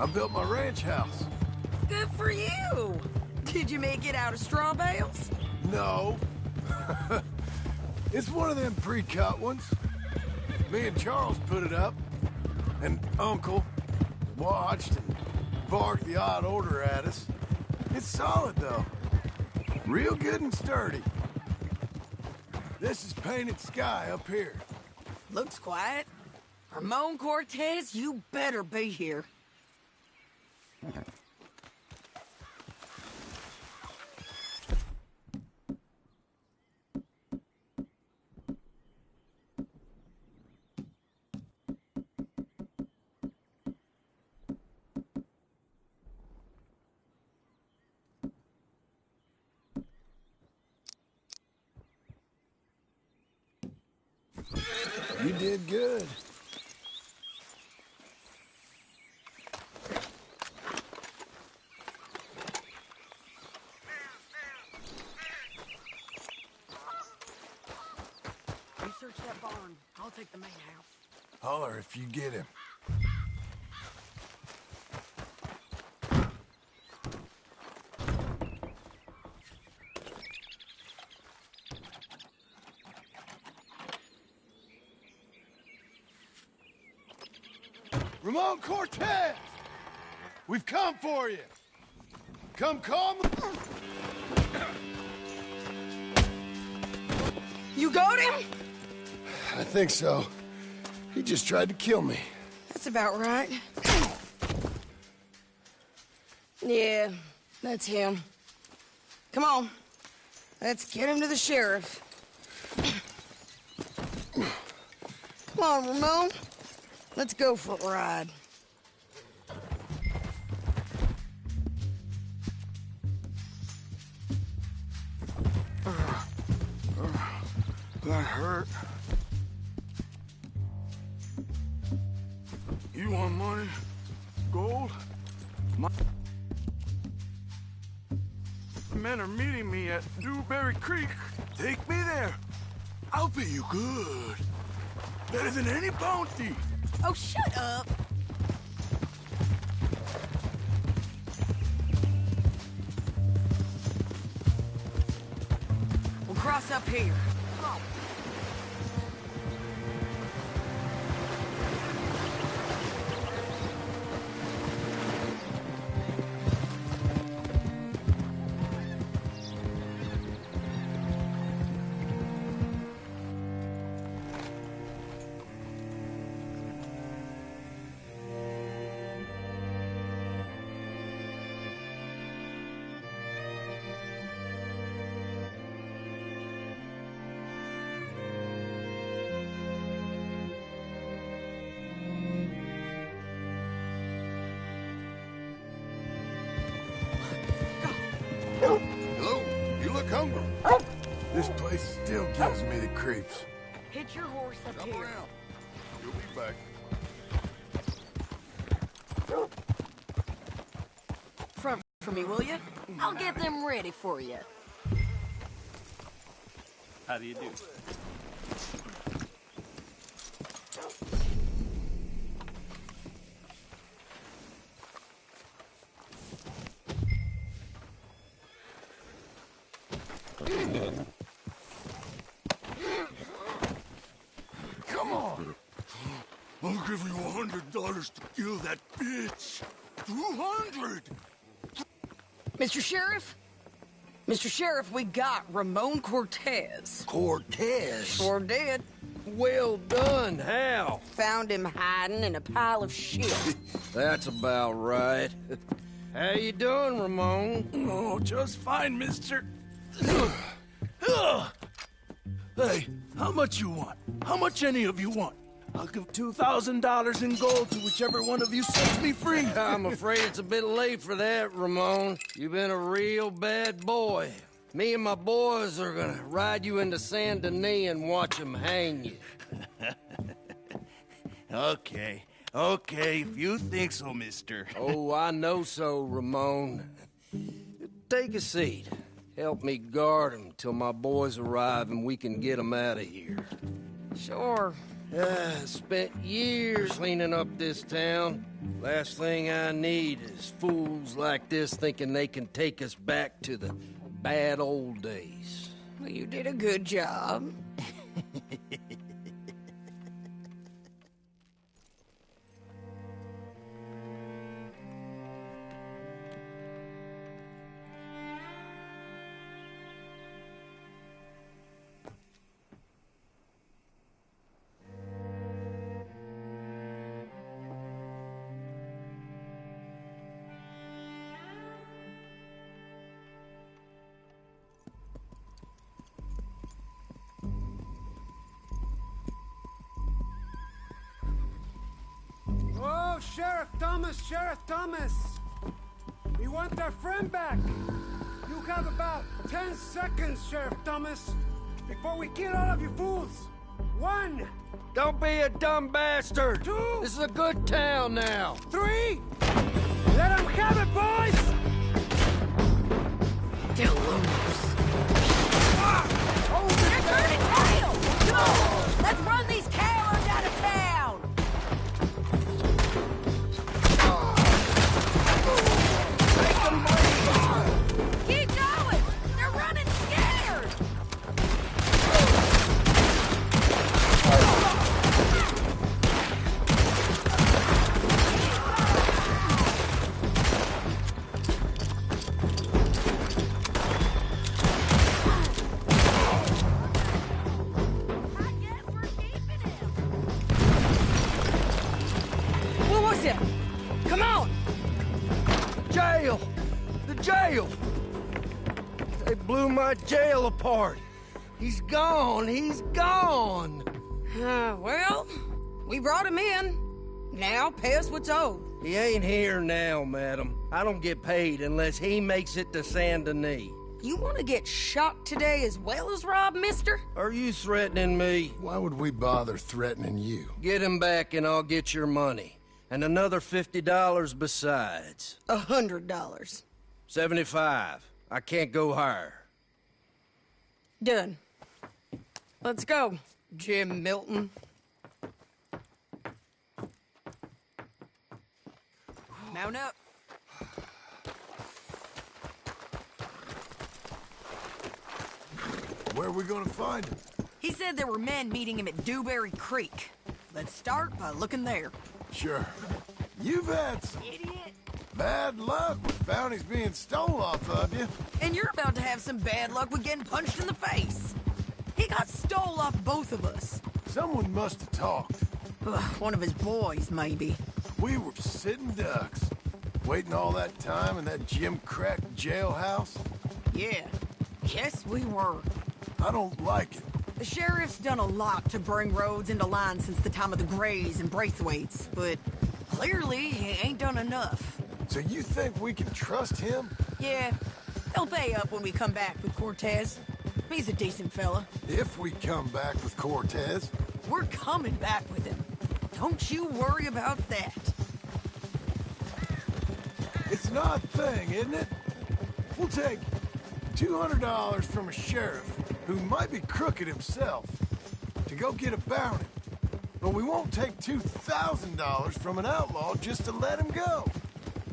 I built my ranch house. Good for you. Did you make it out of straw bales? No. It's one of them pre-cut ones. Me and Charles put it up, and Uncle watched and barked the odd order at us. It's solid, though. Real good and sturdy. This is painted sky up here. Looks quiet. Ramon Cortez, you better be here. You did good. You search that barn. I'll take the main house. Holler if you get him. Ramon Cortez! We've come for you! Come calm. You got him? I think so. He just tried to kill me. That's about right. Yeah, that's him. Come on. Let's get him to the sheriff. Come on, Ramon. Let's go for a ride. That hurt. You want money? Gold? My men are meeting me at Dewberry Creek. Take me there. I'll pay you good. Better than any bounty. Oh, shut up. We'll cross up here. Come on. hungry. This place still gives me the creeps. Hit your horse up Come here. around. You'll be back. Front for me, will you? I'll get them ready for you. How do you do? Come on. I'll give you $100 to kill that bitch. 200. Mr. Sheriff? Mr. Sheriff, we got Ramon Cortez. Cortez? Sure did. Well done. How? Found him hiding in a pile of shit. That's about right. How you doing, Ramon? Oh, just fine, mister. Hey, how much you want? How much any of you want? I'll give $2,000 in gold to whichever one of you sets me free. I'm afraid it's a bit late for that, Ramon. You've been a real bad boy. Me and my boys are gonna ride you into Saint Denis and watch them hang you. Okay, if you think so, mister. Oh, I know so, Ramon. Take a seat. Help me guard them till my boys arrive and we can get them out of here. Sure. Spent years cleaning up this town. Last thing I need is fools like this thinking they can take us back to the bad old days. Well, you did a good job. Oh, Sheriff Thomas! We want our friend back! You have about 10 seconds, Sheriff Thomas, before we kill all of you fools! 1! Don't be a dumb bastard! 2! This is a good town now! 3! Let them have it, boys! They're losers. Oh, they're turning tail! Go! Let's run these cowards out of town! Keep going! They're running scared! What was it? Come on! Jail! The jail! They blew my jail apart. He's gone. He's gone. Well, we brought him in. Now pay us what's owed. He ain't here now, madam. I don't get paid unless he makes it to Saint Denis. You want to get shot today as well as Rob, mister? Are you threatening me? Why would we bother threatening you? Get him back and I'll get your money. And another $50 besides. $100. 75. I can't go higher. Done. Let's go, Jim Milton. Mount up. Where are we gonna find him? He said there were men meeting him at Dewberry Creek. Let's start by looking there. Sure. You've had some bad luck with bounties being stole off of you. And you're about to have some bad luck with getting punched in the face. He got stole off both of us. Someone must have talked. One of his boys, maybe. We were sitting ducks, waiting all that time in that Jim Crack jailhouse. Yeah. Yes, we were. I don't like it. The sheriff's done a lot to bring roads into line since the time of the Grays and Braithwaites, but clearly he ain't done enough. So you think we can trust him? Yeah, They'll pay up when we come back with Cortez. He's a decent fella. If we come back with Cortez. We're coming back with him. Don't you worry about that. It's an odd thing, isn't it? We'll take $200 from a sheriff who might be crooked himself to go get a bounty. But we won't take $2,000 from an outlaw just to let him go.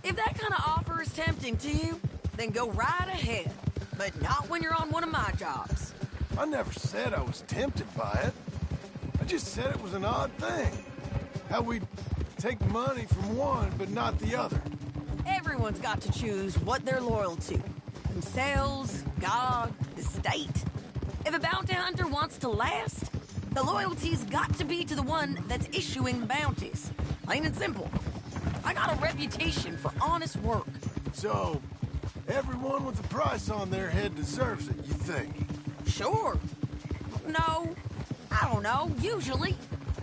If that kind of offer is tempting to you, then go right ahead. But not when you're on one of my jobs. I never said I was tempted by it. I just said it was an odd thing. How we'd take money from one but not the other. Everyone's got to choose what they're loyal to. Themselves, God, the state. If a bounty hunter wants to last, the loyalty's got to be to the one that's issuing the bounties. Plain and simple. I got a reputation for honest work. So, everyone with a price on their head deserves it, you think? Sure. No, I don't know, usually.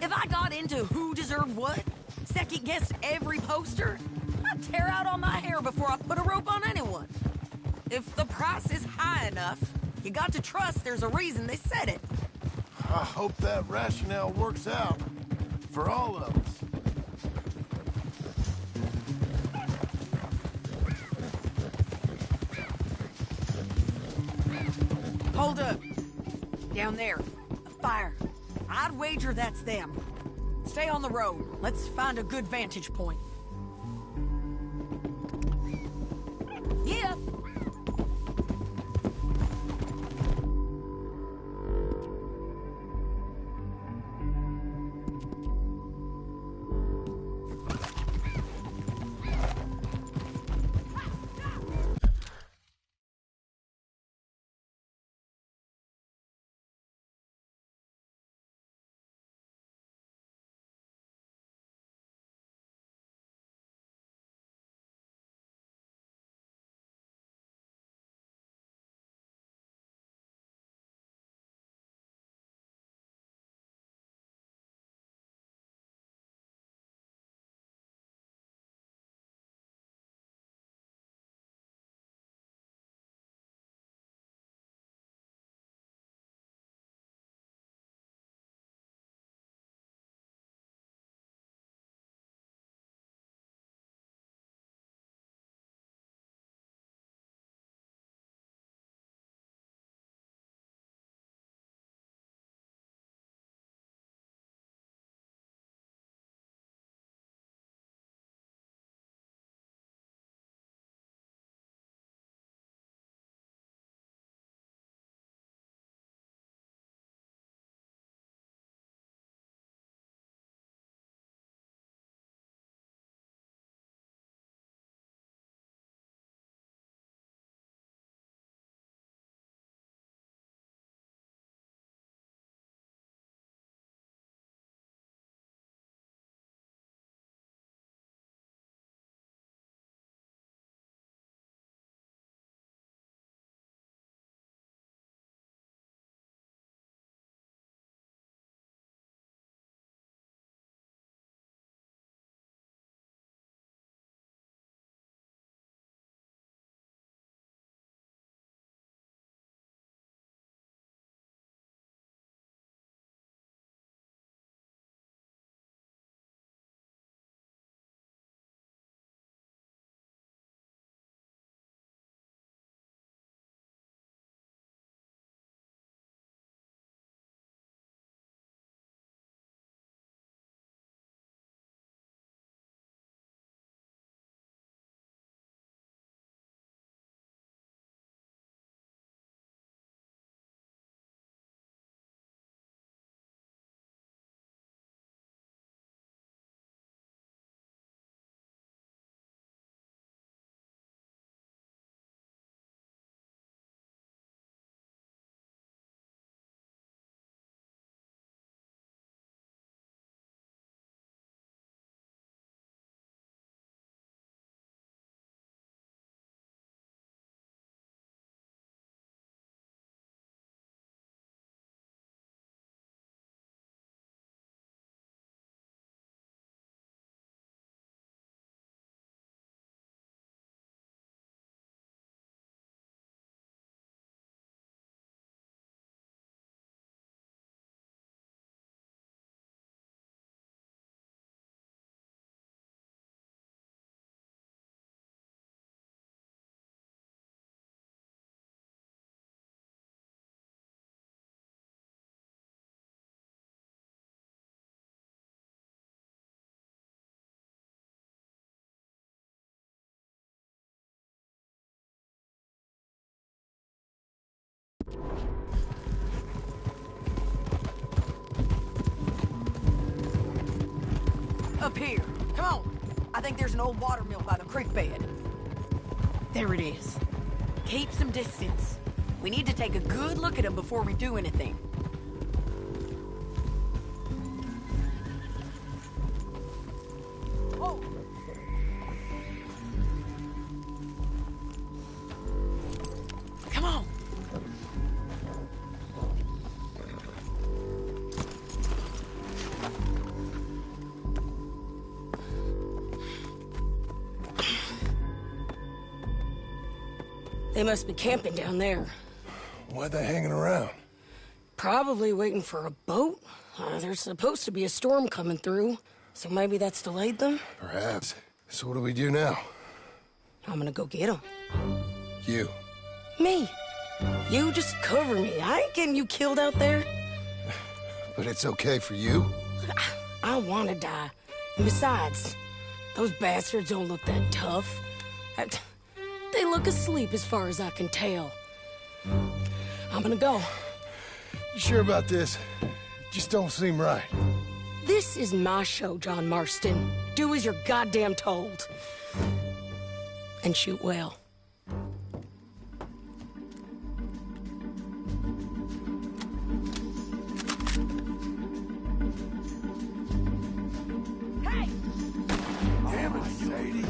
If I got into who deserved what, second-guessed every poster, I'd tear out all my hair before I put a rope on anyone. If the price is high enough, you got to trust there's a reason they said it. I hope that rationale works out for all of us. Hold up. Down there. A fire. I'd wager that's them. Stay on the road. Let's find a good vantage point. Yeah. Up here. Come on. I think there's an old water mill by the creek bed. There it is. Keep some distance. We need to take a good look at him before we do anything. Oh. Come on. They must be camping down there. Why they hanging around? Probably waiting for a boat. There's supposed to be a storm coming through, so maybe that's delayed them? Perhaps. So what do we do now? I'm gonna go get them. You. Me. You just cover me. I ain't getting you killed out there. But it's okay for you? I wanna die. And besides, those bastards don't look that tough. They look asleep as far as I can tell. I'm gonna go. You sure about this? Just don't seem right. This is my show, John Marston. Do as you're goddamn told. And shoot well. Hey! Damn it, Sadie.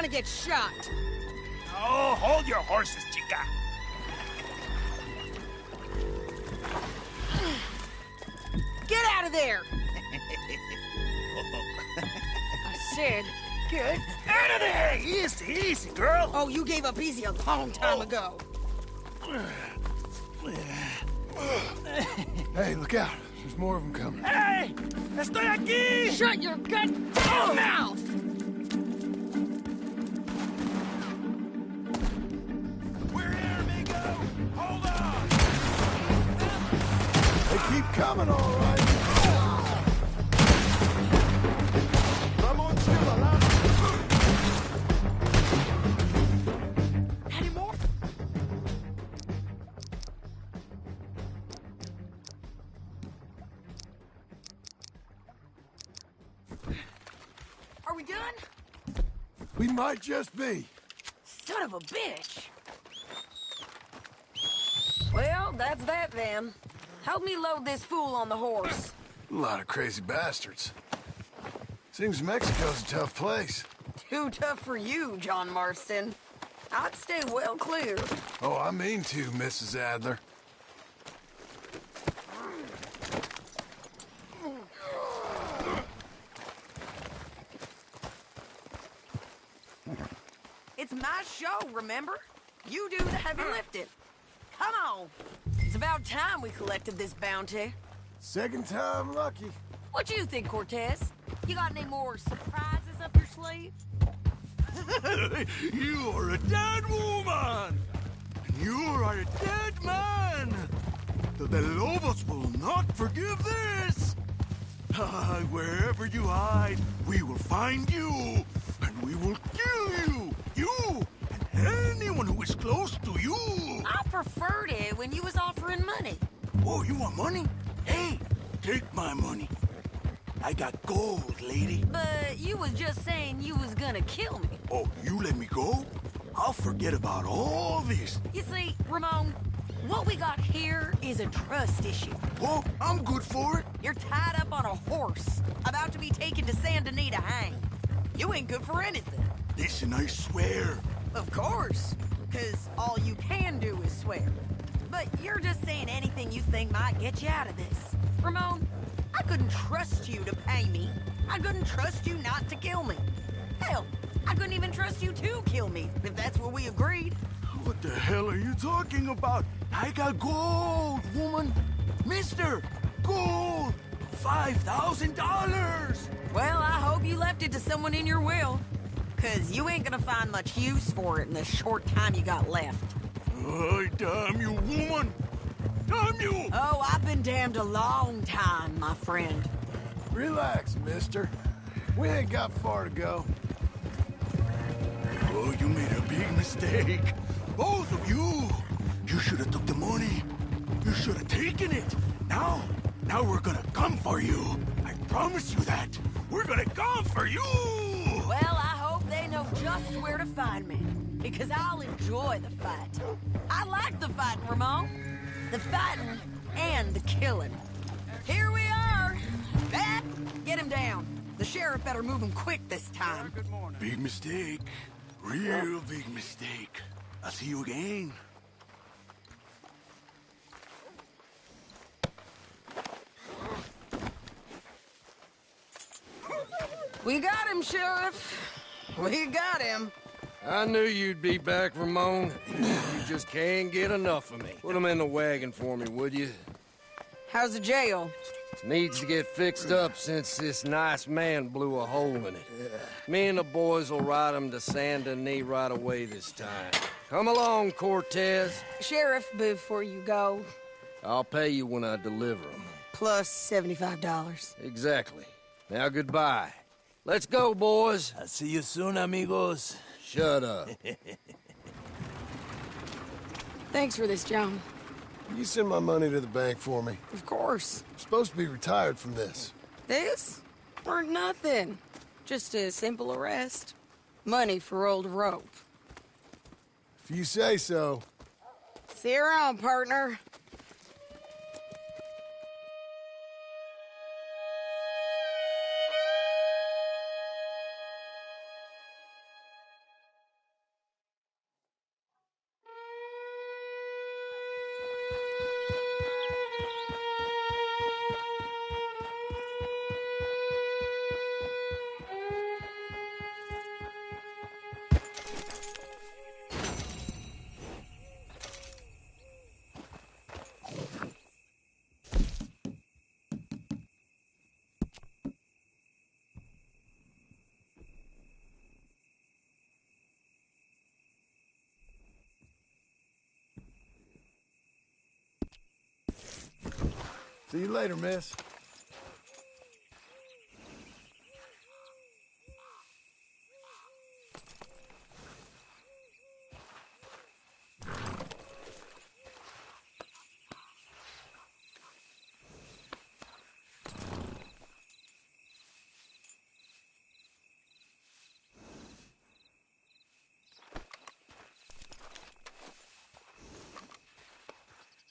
gonna get shot. Oh, hold your horses, chica. Get out of there! I said, get Out of there! Easy, easy, girl. Oh, you gave up easy a long time ago. Hey, look out. There's more of them coming. Hey! Estoy aquí! Shut your goddamn mouth! We're here, amigo! Hold on! They keep coming, all right. Vamos, chill, Any more? Are we done? We might just be. Son of a bitch. Well, that's that then. Help me load this fool on the horse. A lot of crazy bastards. Seems Mexico's a tough place. Too tough for you, John Marston. I'd stay well clear. Oh, I mean to, Mrs. Adler. It's my show, remember? You do the heavy lifting. Come on. It's about time we collected this bounty. Second time lucky. What you think, Cortez? You got any more surprises up your sleeve? You are a dead woman! And you are a dead man! The De Lobos will not forgive this! Wherever you hide, we will find you! And we will kill you! You! And anyone who is close to you! I preferred it when you was offering money. Oh, you want money? Hey, take my money. I got gold, lady. But you was just saying you was gonna kill me. Oh, you let me go? I'll forget about all this. You see, Ramon, what we got here is a trust issue. Oh, I'm good for it. You're tied up on a horse, about to be taken to Saint Denis to hang. You ain't good for anything. Listen, I swear. Of course, because all you can do is swear. But you're just saying anything you think might get you out of this. Ramon, I couldn't trust you to pay me. I couldn't trust you not to kill me. Hell, I couldn't even trust you to kill me, if that's what we agreed. What the hell are you talking about? I got gold, woman. Mister, gold. $5,000. Well, I hope you left it to someone in your will. Because you ain't gonna find much use for it in the short time you got left. Oh, damn you, woman. Damn you. Oh, I've been damned a long time, my friend. Relax, mister. We ain't got far to go. Oh, you made a big mistake. Both of you. You should have took the money. You should have taken it. Now we're gonna come for you. I promise you that. We're gonna come for you. Well, I hope they know just where to find me. Because I'll enjoy the fight. I like the fighting, Ramon. The fighting and the killing. Here we are. Bat, get him down. The sheriff better move him quick this time. Big mistake. Real big mistake. I'll see you again. We got him, Sheriff. We got him. I knew you'd be back, Ramon. You just can't get enough of me. Put him in the wagon for me, would you? How's the jail? Needs to get fixed up since this nice man blew a hole in it. Me and the boys will ride him to Saint Denis right away this time. Come along, Cortez. Sheriff, before you go, I'll pay you when I deliver him. plus $75. Exactly. Now, goodbye. Let's go, boys. I'll see you soon, amigos. Shut up. Thanks for this, John. You send my money to the bank for me. Of course. I'm supposed to be retired from this. This? Or nothing. Just a simple arrest. Money for old rope. If you say so. See you around, partner. See you later, miss.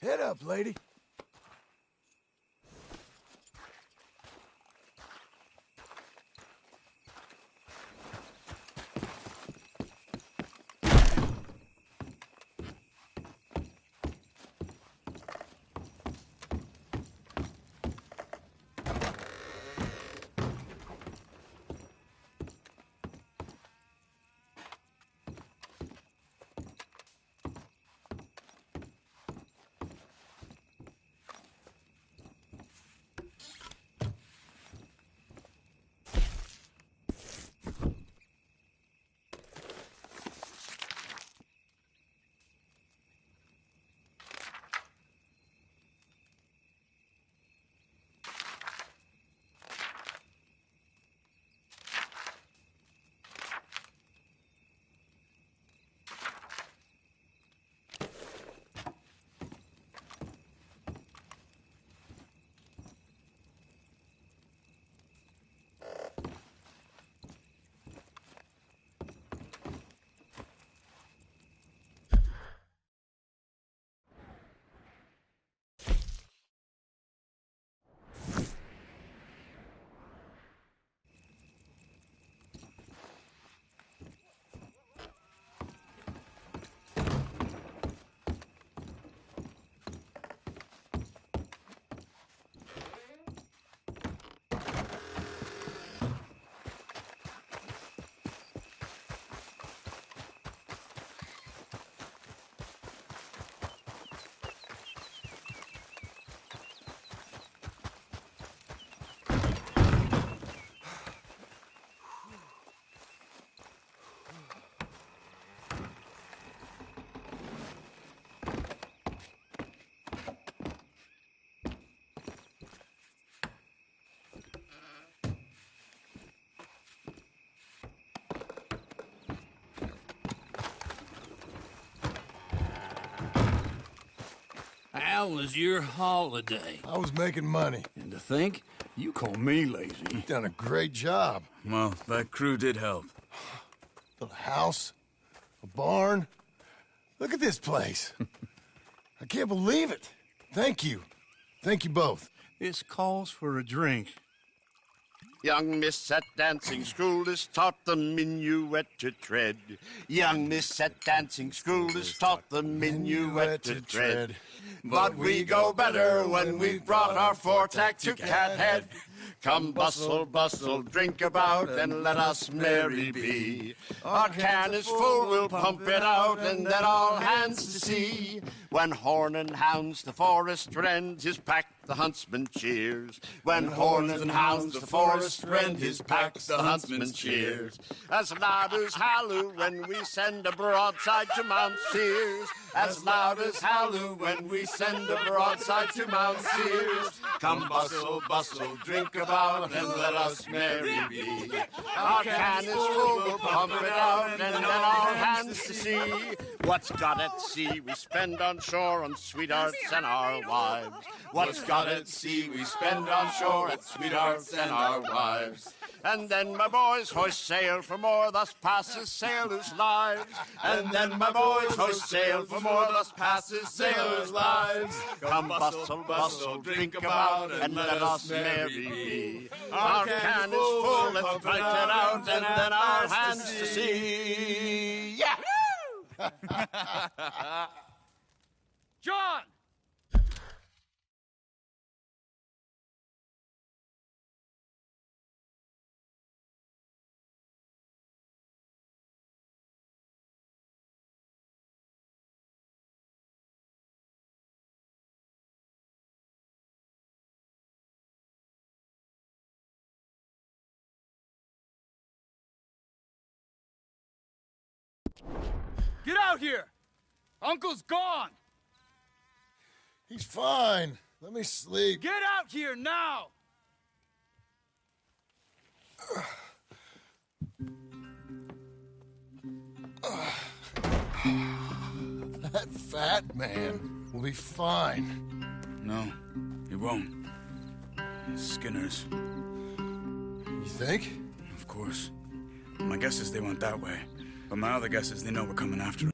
Head up, lady. How was your holiday? I was making money. And to think, you call me lazy. You've done a great job. Well, that crew did help. Built a house, a barn. Look at this place. I can't believe it. Thank you. Thank you both. This calls for a drink. Young miss at dancing school is taught the minuet to tread. Young miss at dancing school is taught the minuet to tread. But we go better when we've brought our four-tack to Cathead. Come bustle, bustle, drink about, and let us merry be. Our can is full, we'll pump it out, and then all hands to sea. When horn and hounds the forest rend, his pack the huntsman cheers. When horn and hounds the forest rend, his pack the huntsman cheers. As loud as halloo when we send a broadside to Mount Sears. As loud as halloo when we send a broadside to Mount Sears. Come bustle, bustle, drink about, and let us merry be. Our can is full, we'll pump it out, and then all hands to sea. What's got at sea we spend on shore on sweethearts and our wives. What's got at sea we spend on shore at sweethearts and our wives. And then my boys hoist sail for more, thus passes sailors' lives. And then my boys hoist sail for more, thus passes sailors' lives. Come bustle, bustle, drink about, and let us merry be. Our can is full, let's fight it out, and then our hands to sea. Yeah! John! Get out here! Uncle's gone! He's fine. Let me sleep. Get out here now! That fat man will be fine. No, he won't. Skinner's. You think? Of course. My guess is they went that way. But my other guess is they know we're coming after them.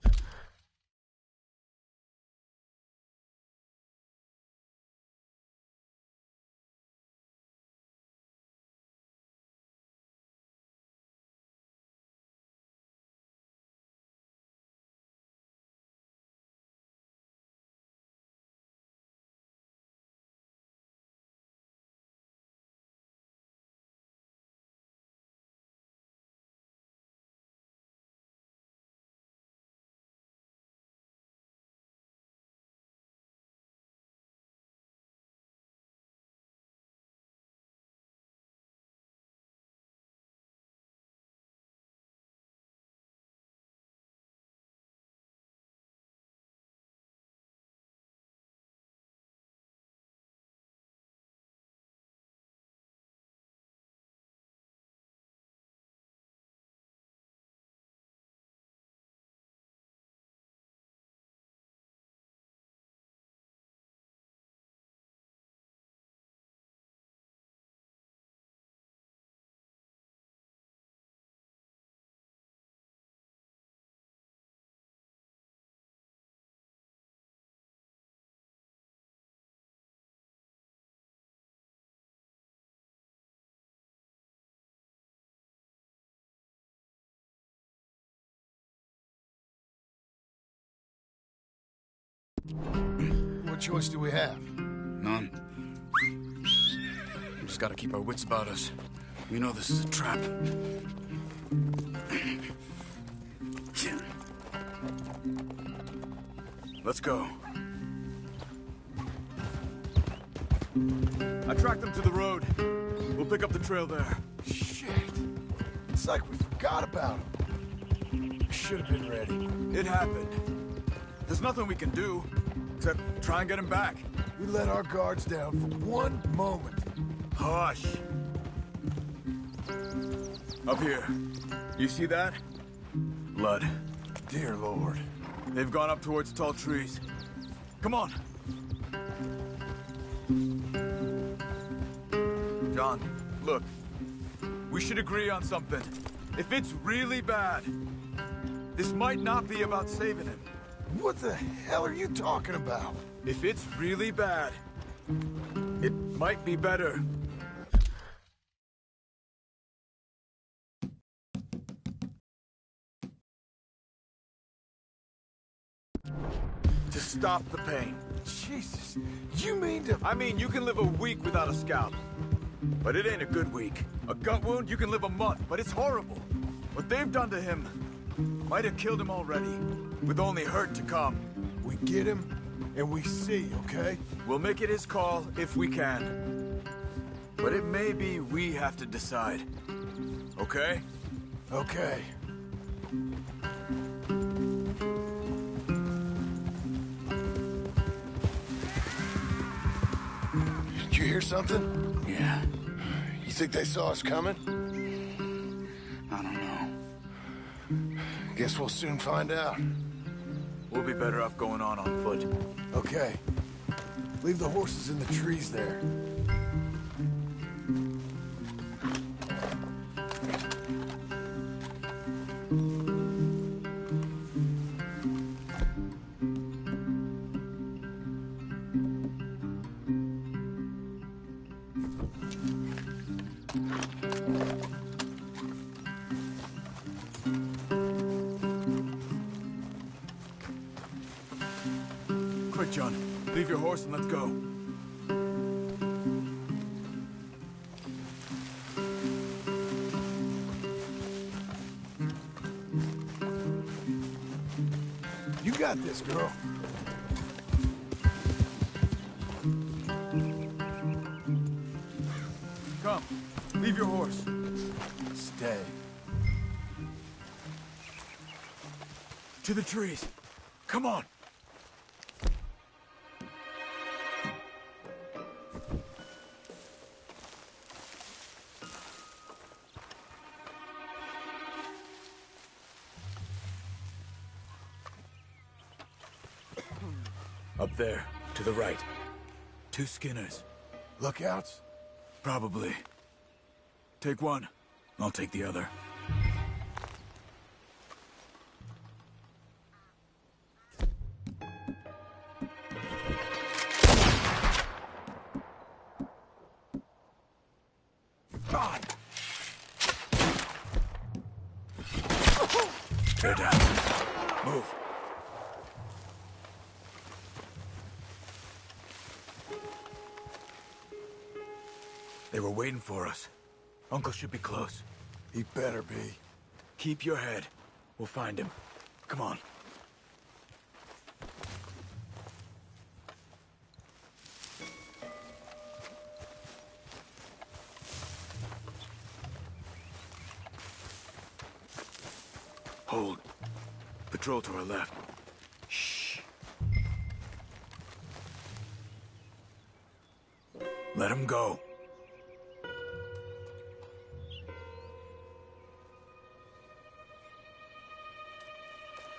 What choice do we have? None. We just gotta keep our wits about us. We know this is a trap. Let's go. I tracked them to the road. We'll pick up the trail there. Shit. It's like we forgot about him. We should have been ready. It happened. There's nothing we can do, except try and get him back. We let our guards down for one moment. Hush. Up here. You see that? Blood. Dear Lord. They've gone up towards tall trees. Come on. John, look. We should agree on something. If it's really bad, this might not be about saving him. What the hell are you talking about? If it's really bad, it might be better. To stop the pain. Jesus, you mean to... I mean, you can live a week without a scalp. But it ain't a good week. A gut wound, you can live a month, but it's horrible. What they've done to him might have killed him already, with only hurt to come. We get him, and we see, okay? We'll make it his call if we can. But it may be we have to decide. Okay? Okay. Did you hear something? Yeah. You think they saw us coming? I don't know. Guess we'll soon find out. We'll be better off going on foot. Okay. Leave the horses in the trees there. Quick, John. Leave your horse and let's go. You got this, girl. Come. Leave your horse. Stay. To the trees. Come on. Up there, to the right. 2 Skinners. Lookouts? Probably. Take one. I'll take the other. They're down. Move. They were waiting for us. Uncle should be close. He better be. Keep your head. We'll find him. Come on. Hold. Patrol to our left. Shh. Let him go.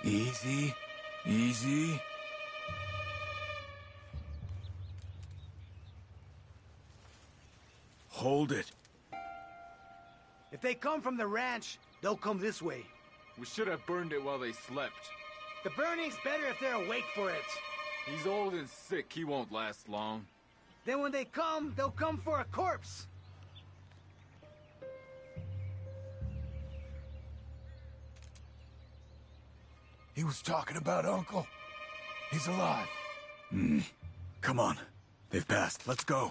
Easy. Easy. Hold it. If they come from the ranch, they'll come this way. We should have burned it while they slept. The burning's better if they're awake for it. He's old and sick. He won't last long. Then when they come, they'll come for a corpse. He was talking about Uncle. He's alive. Come on. They've passed. Let's go.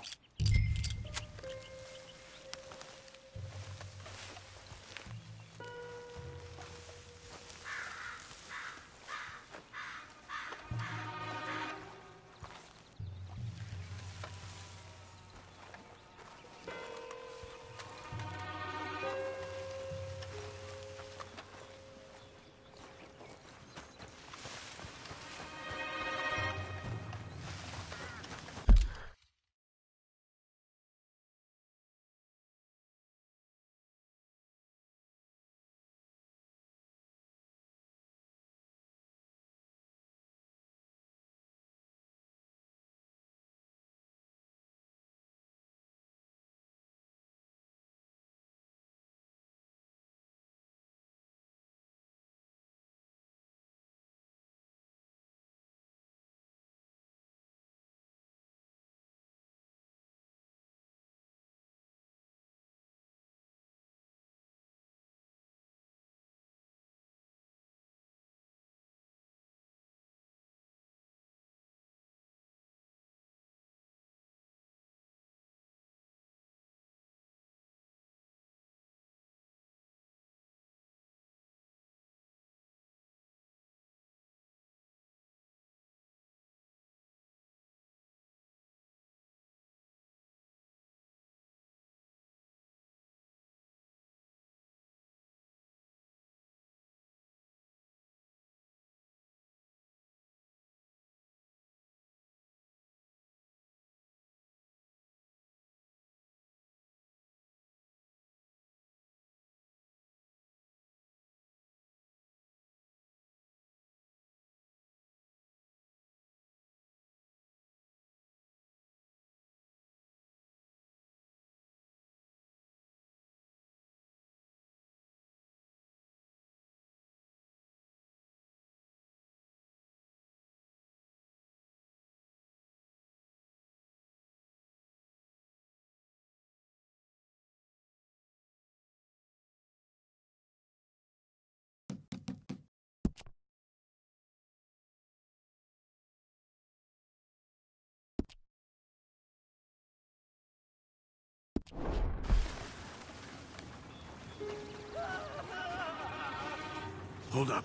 Hold up.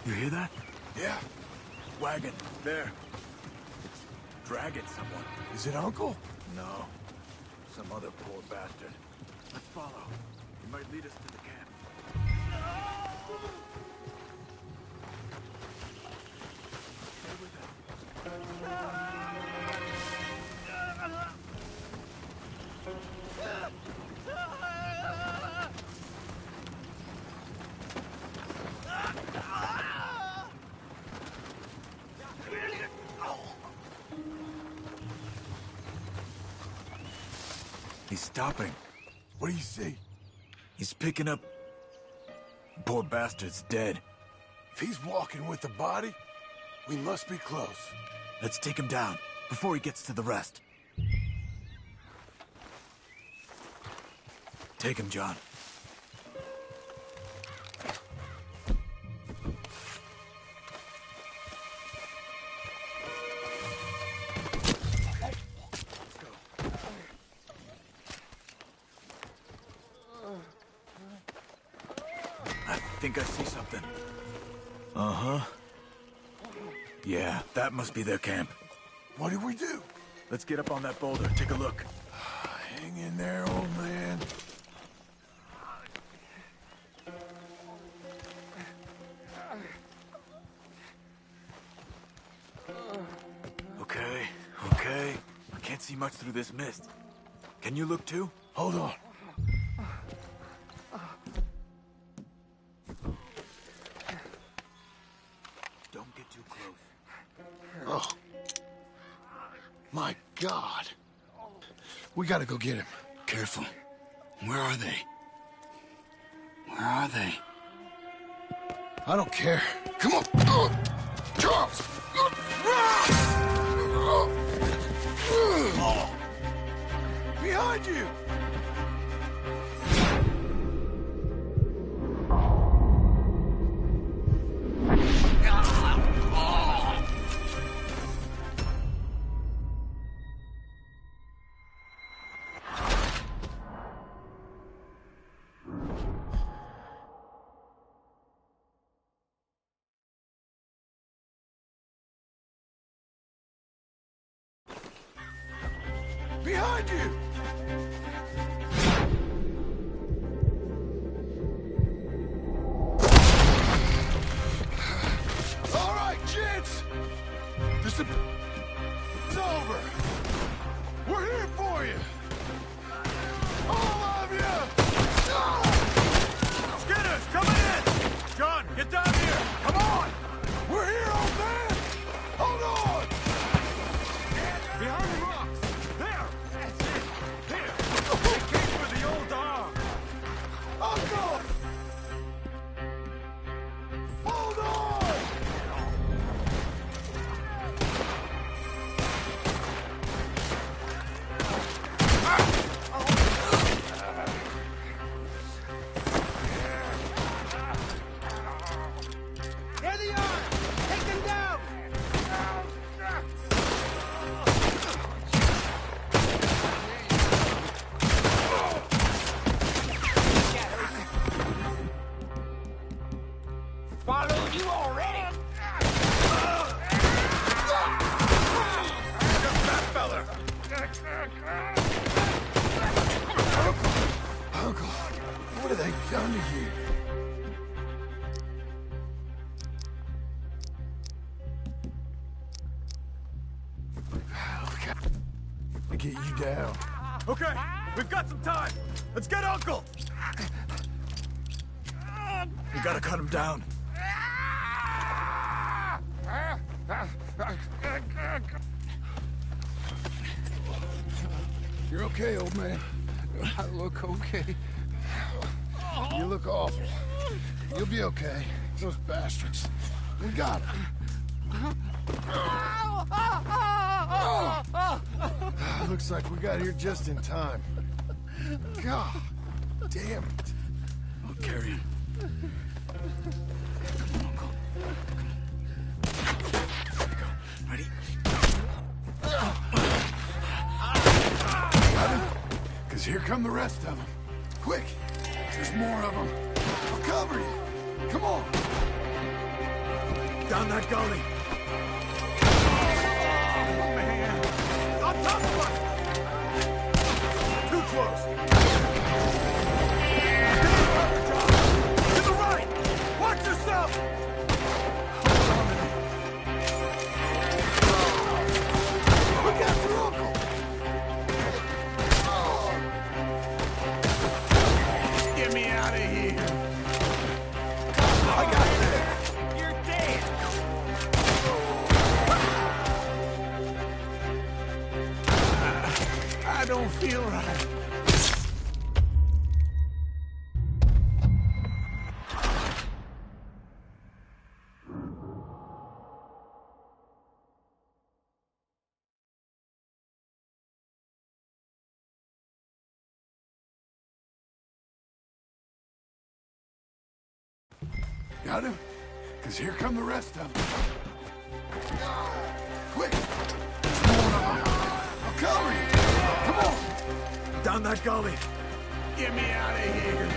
You hear that? Yeah. Wagon. There. It's dragging someone. Is it Uncle? No. Some other poor bastard. Let's follow. He might lead us to the camp. Stay with him. He's stopping. What do you see? He's picking up... Poor bastard's dead. If he's walking with the body, we must be close. Let's take him down before he gets to the rest. Take him, John. I think I see something. Uh-huh. Yeah, that must be their camp. What do we do? Let's get up on that boulder, take a look. Hang in there, old man. Okay, okay. I can't see much through this mist. Can you look too? Hold on. Don't get too close. Oh. My God. We gotta go get him. Careful. Where are they? Where are they? I don't care. Come on. Charles! Behind you! Behind you! All right, gents! This is over! We're here for you! All of you! Skinners, coming in! John, get down here! Come on! We're here, old man! Hold on! Behind the rocks! There! That's it! Here! They came for the old dog! Uncle! Hold on! There they are! Take them down! Followed you already. Uncle, what have they done to you? To get you down. Okay, we've got some time. Let's get Uncle. We gotta cut him down. You're okay, old man. I look okay. You look awful. You'll be okay. Those bastards. We got them. Looks like we got here just in time. God damn it. I'll carry him. Come on, Uncle. Ready? Got him? Because here come the rest of them. Quick! There's more of them. I'll cover you. Come on. Down that gully. Man. On top of us! Too close. To the right! Watch yourself! Look after Uncle! Get me out of here! I got this! You're dead! I don't feel right. Got him? Because here come the rest of them. Quick! There's more of them. I'll cover you. Come on! Down that gully. Get me out of here.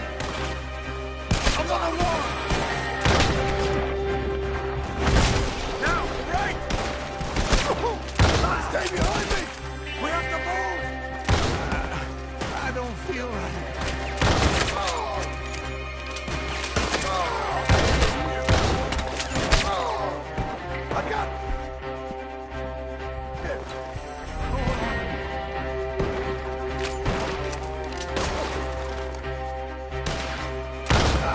I'm on the wall! Now, right! Stay behind me! We have to move! I don't feel right. I got it!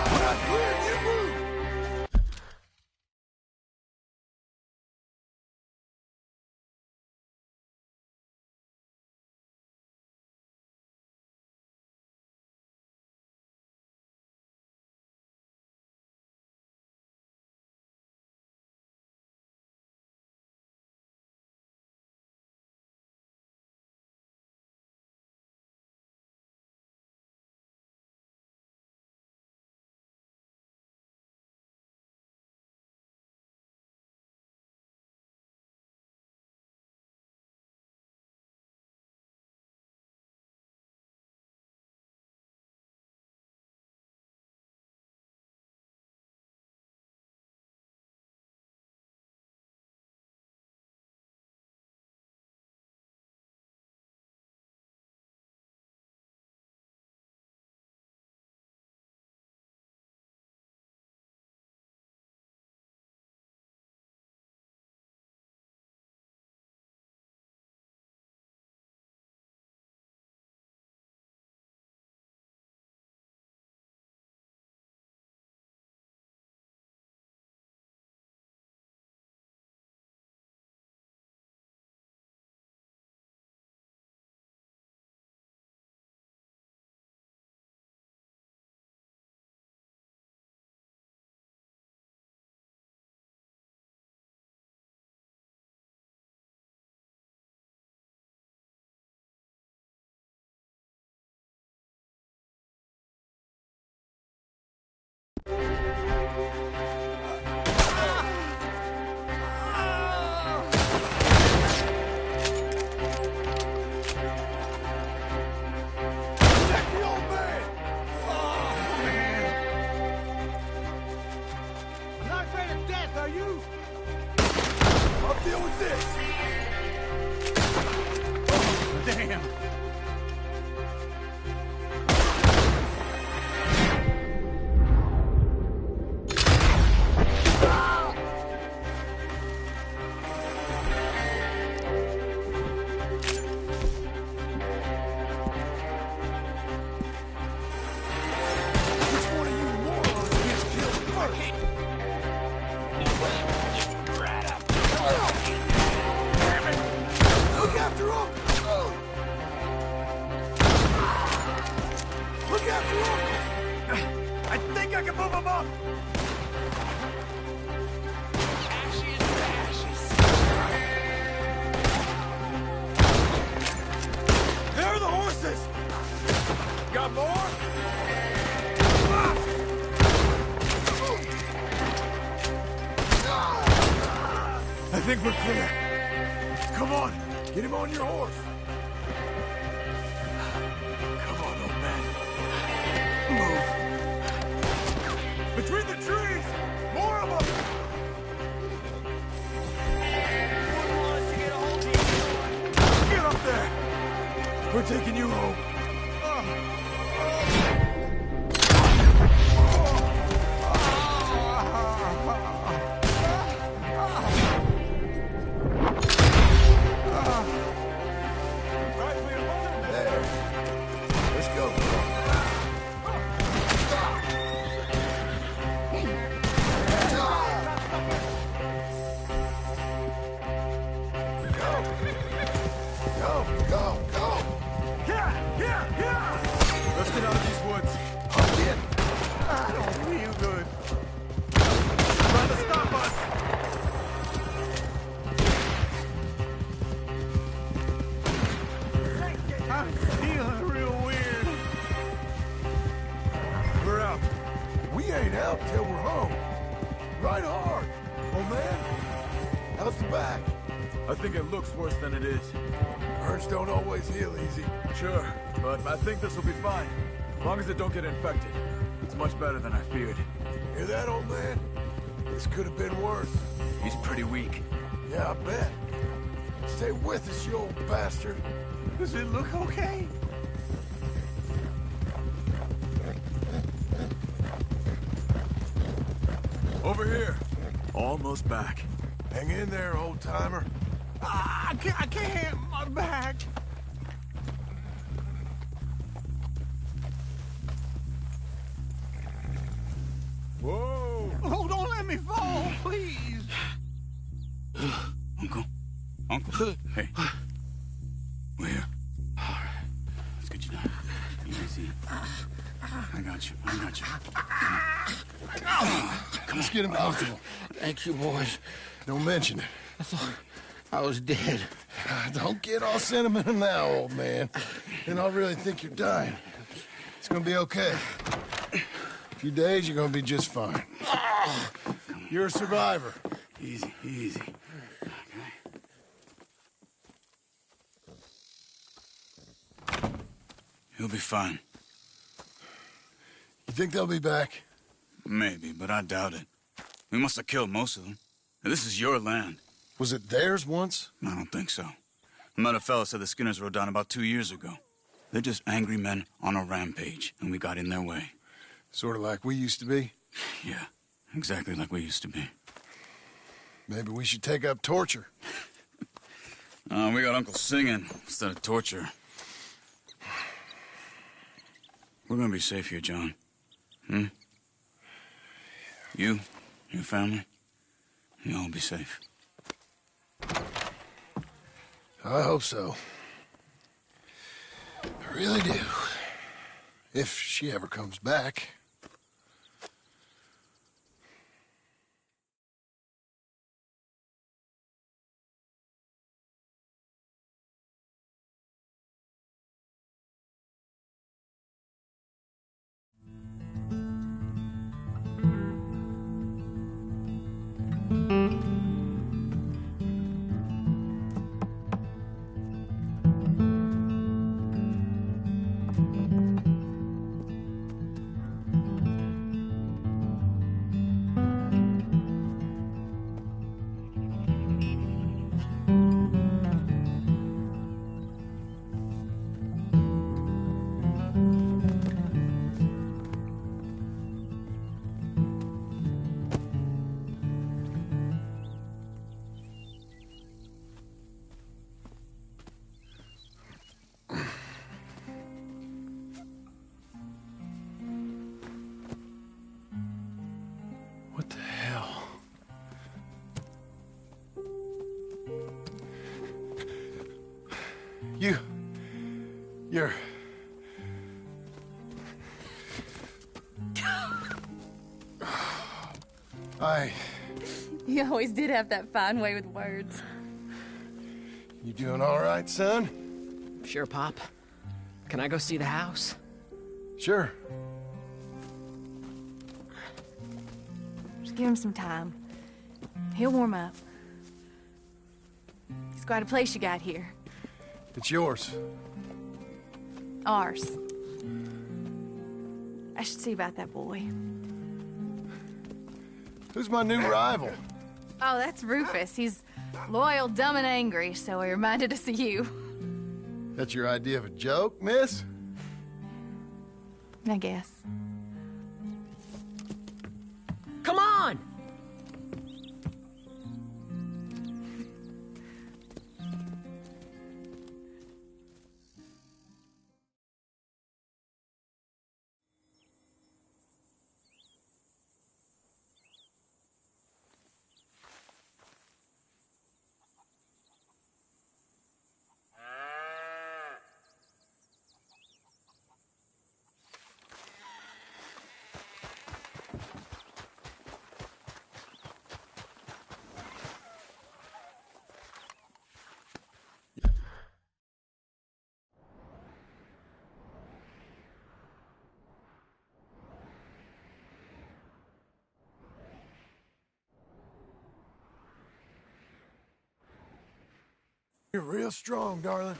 When I clear, you move! I think we're clear. Come on, get him on your horse. Come on, old man. Move. Between the trees! More of them! Get up there! We're taking you home. back. I think it looks worse than it is. Burns don't always heal easy. Sure, but I think this will be fine. As long as it don't get infected. It's much better than I feared. Hear that, old man? This could have been worse. He's pretty weak. Yeah, I bet. Stay with us, you old bastard. Does it look okay? Over here. Almost back. Hang in there, old-timer. I can't. My back. Whoa! Oh, don't let me fall, please. Uncle. Hey. We're here. All right. Let's get you down. Easy. I got you. Let's get him comfortable. Thank you, boys. Don't mention it. I thought I was dead. Don't get all sentimental now, old man. Then I'll really think you're dying. It's gonna be okay. A few days, you're gonna be just fine. You're a survivor. Easy. Okay. He'll be fine. You think they'll be back? Maybe, but I doubt it. We must have killed most of them. And this is your land. Was it theirs once? I don't think so. I met a fella said the Skinners rode down about 2 years ago. They're just angry men on a rampage, and we got in their way. Sort of like we used to be? Yeah, exactly like we used to be. Maybe we should take up torture. We got Uncle singing instead of torture. We're gonna be safe here, John. You, your family, you'll all be safe. I hope so. I really do. If she ever comes back. What the hell? You're... You always did have that fine way with words. You doing all right, son? Sure, Pop. Can I go see the house? Sure. Just give him some time. He'll warm up. It's quite a place you got here. It's yours. Ours. I should see about that boy. Who's my new rival? Oh, that's Rufus. He's loyal, dumb, and angry, so he reminded us of you. That's your idea of a joke, miss? I guess. Come on! You're real strong, darling.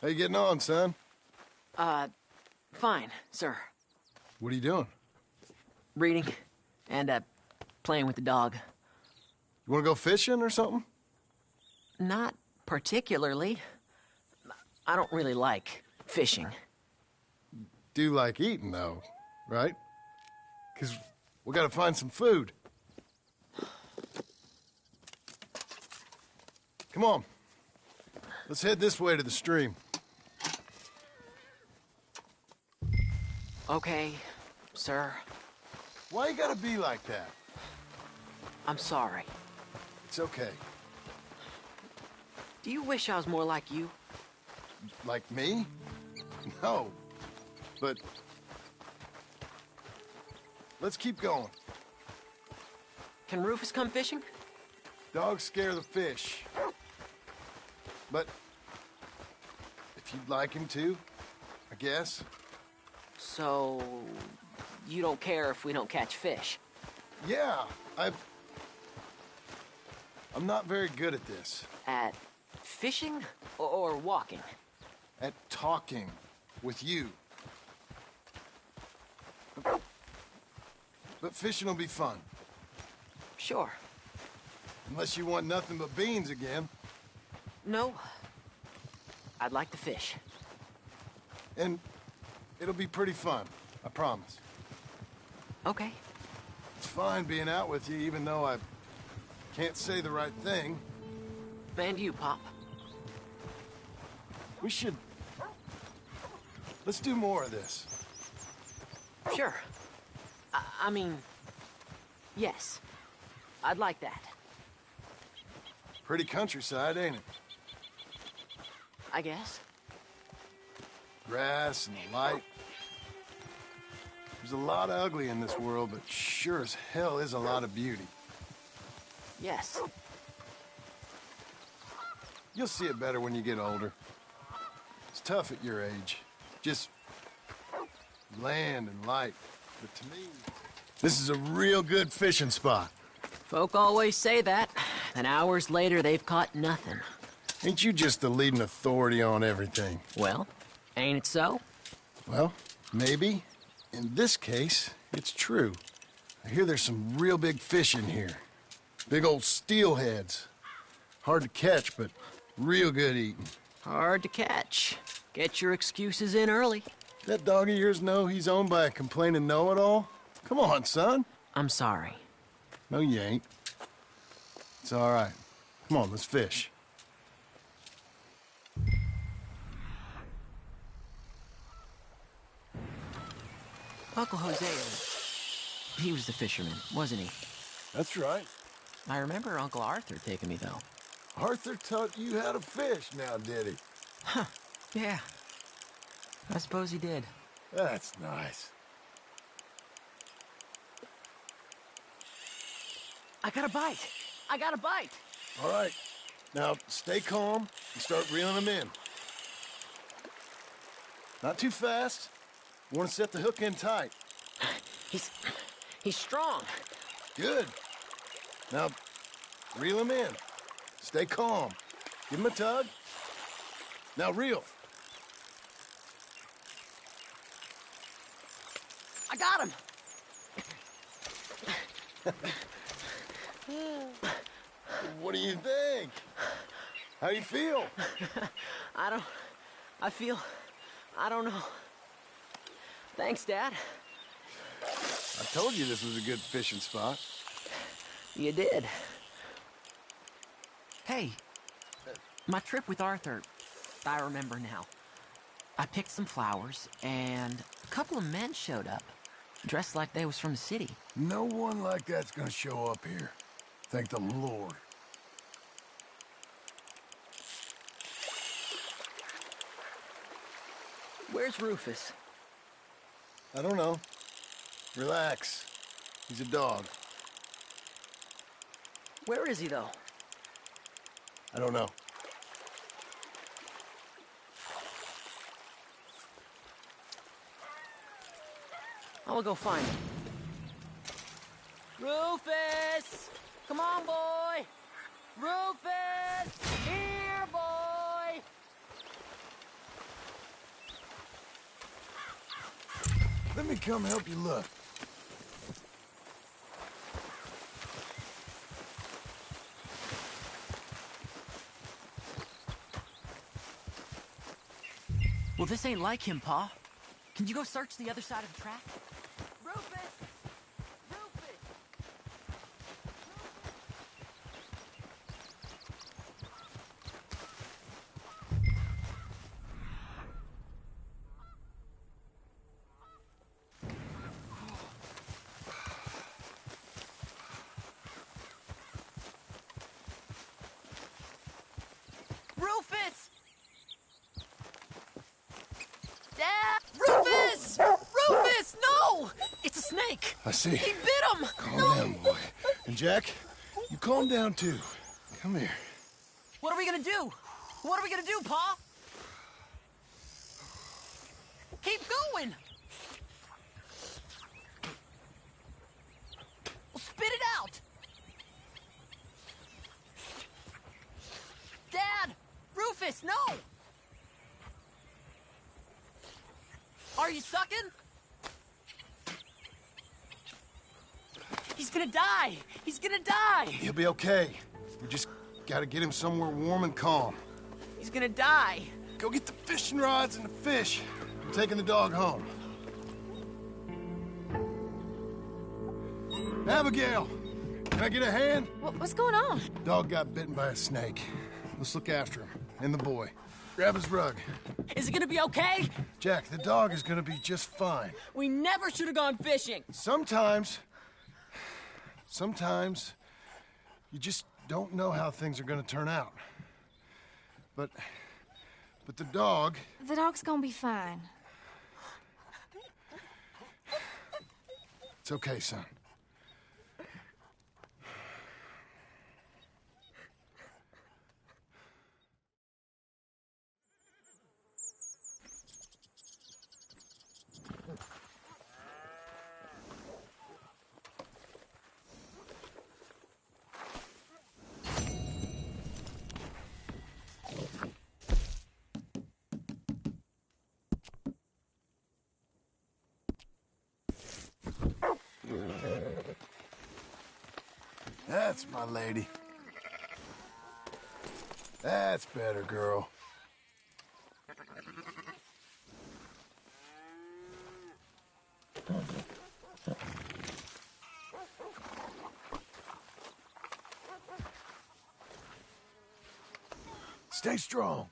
How you getting on, son? Fine, sir. What are you doing? Reading and, playing with the dog. You want to go fishing or something? Not particularly. I don't really like fishing. Do like eating, though, right? Because we got to find some food. Come on. Let's head this way to the stream. Okay, sir. Why you gotta be like that? I'm sorry. It's okay. Do you wish I was more like you? Like me? No. But... let's keep going. Can Rufus come fishing? Dogs scare the fish. But... if you'd like him to, I guess. So... you don't care if we don't catch fish? Yeah, I'm not very good at this. At fishing or walking? At talking with you. But fishing will be fun. Sure. Unless you want nothing but beans again. No. I'd like to fish. And it'll be pretty fun, I promise. Okay. It's fine being out with you, even though I can't say the right thing. And you, Pop. We should... let's do more of this. Sure. I mean... yes. I'd like that. Pretty countryside, ain't it? I guess. Grass and the light. There's a lot of ugly in this world, but sure as hell is a lot of beauty. Yes. You'll see it better when you get older. It's tough at your age. Just land and light. But to me, this is a real good fishing spot. Folk always say that. And hours later, they've caught nothing. Ain't you just the leading authority on everything? Well, ain't it so? Well, maybe. In this case, it's true. I hear there's some real big fish in here. Big old steelheads. Hard to catch, but real good eating. Hard to catch. Get your excuses in early. That dog of yours know he's owned by a complaining know-it-all? Come on, son. I'm sorry. No, you ain't. It's all right. Come on, let's fish. Uncle Jose, he was the fisherman, wasn't he? That's right. I remember Uncle Arthur taking me, though. Arthur taught you how to fish now, did he? Huh. Yeah. I suppose he did. That's nice. I got a bite. I got a bite. All right. Now, stay calm and start reeling them in. Not too fast. You want to set the hook in tight. He's strong. Good. Now, reel him in. Stay calm. Give him a tug. Now reel. I got him. What do you think? How you feel? I don't know. Thanks, Dad. I told you this was a good fishing spot. You did. Hey, my trip with Arthur, I remember now. I picked some flowers, and a couple of men showed up, dressed like they was from the city. No one like that's gonna show up here. Thank the Lord. Where's Rufus? I don't know. Relax. He's a dog. Where is he, though? I don't know. I'll go find him. Rufus! Come on, boy! Rufus! Here, boy! Let me come help you look. Well, this ain't like him, Pa. Can you go search the other side of the track? Rufus! Rufus! Rufus! Dad! Rufus! Rufus! No! It's a snake! I see. He bit him! Calm No! down, boy. And Jack, you calm down too. Come here. What are we gonna do? What are we gonna do, Pa? Keep going! Well, spit it out! Dad! Rufus, no! Are you sucking? He's gonna die! He's gonna die! He'll be okay. We just gotta get him somewhere warm and calm. He's gonna die! Go get the fishing rods and the fish. I'm taking the dog home. Abigail, can I get a hand? What's going on? Dog got bitten by a snake. Let's look after him. And the boy. Grab his rug. Is it gonna be okay? Jack, the dog is gonna be just fine. We never should have gone fishing. Sometimes you just don't know how things are gonna turn out. But the dog... The dog's gonna be fine. It's okay, son. That's my lady. That's better, girl. Stay strong.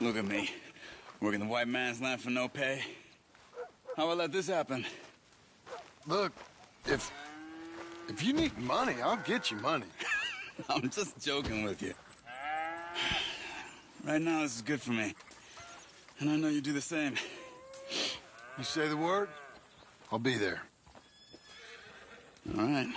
Look at me, working the white man's land for no pay. How I let this happen? Look, if you need money, I'll get you money. I'm just joking with you. Right now, this is good for me. And I know you do the same. You say the word, I'll be there. All right.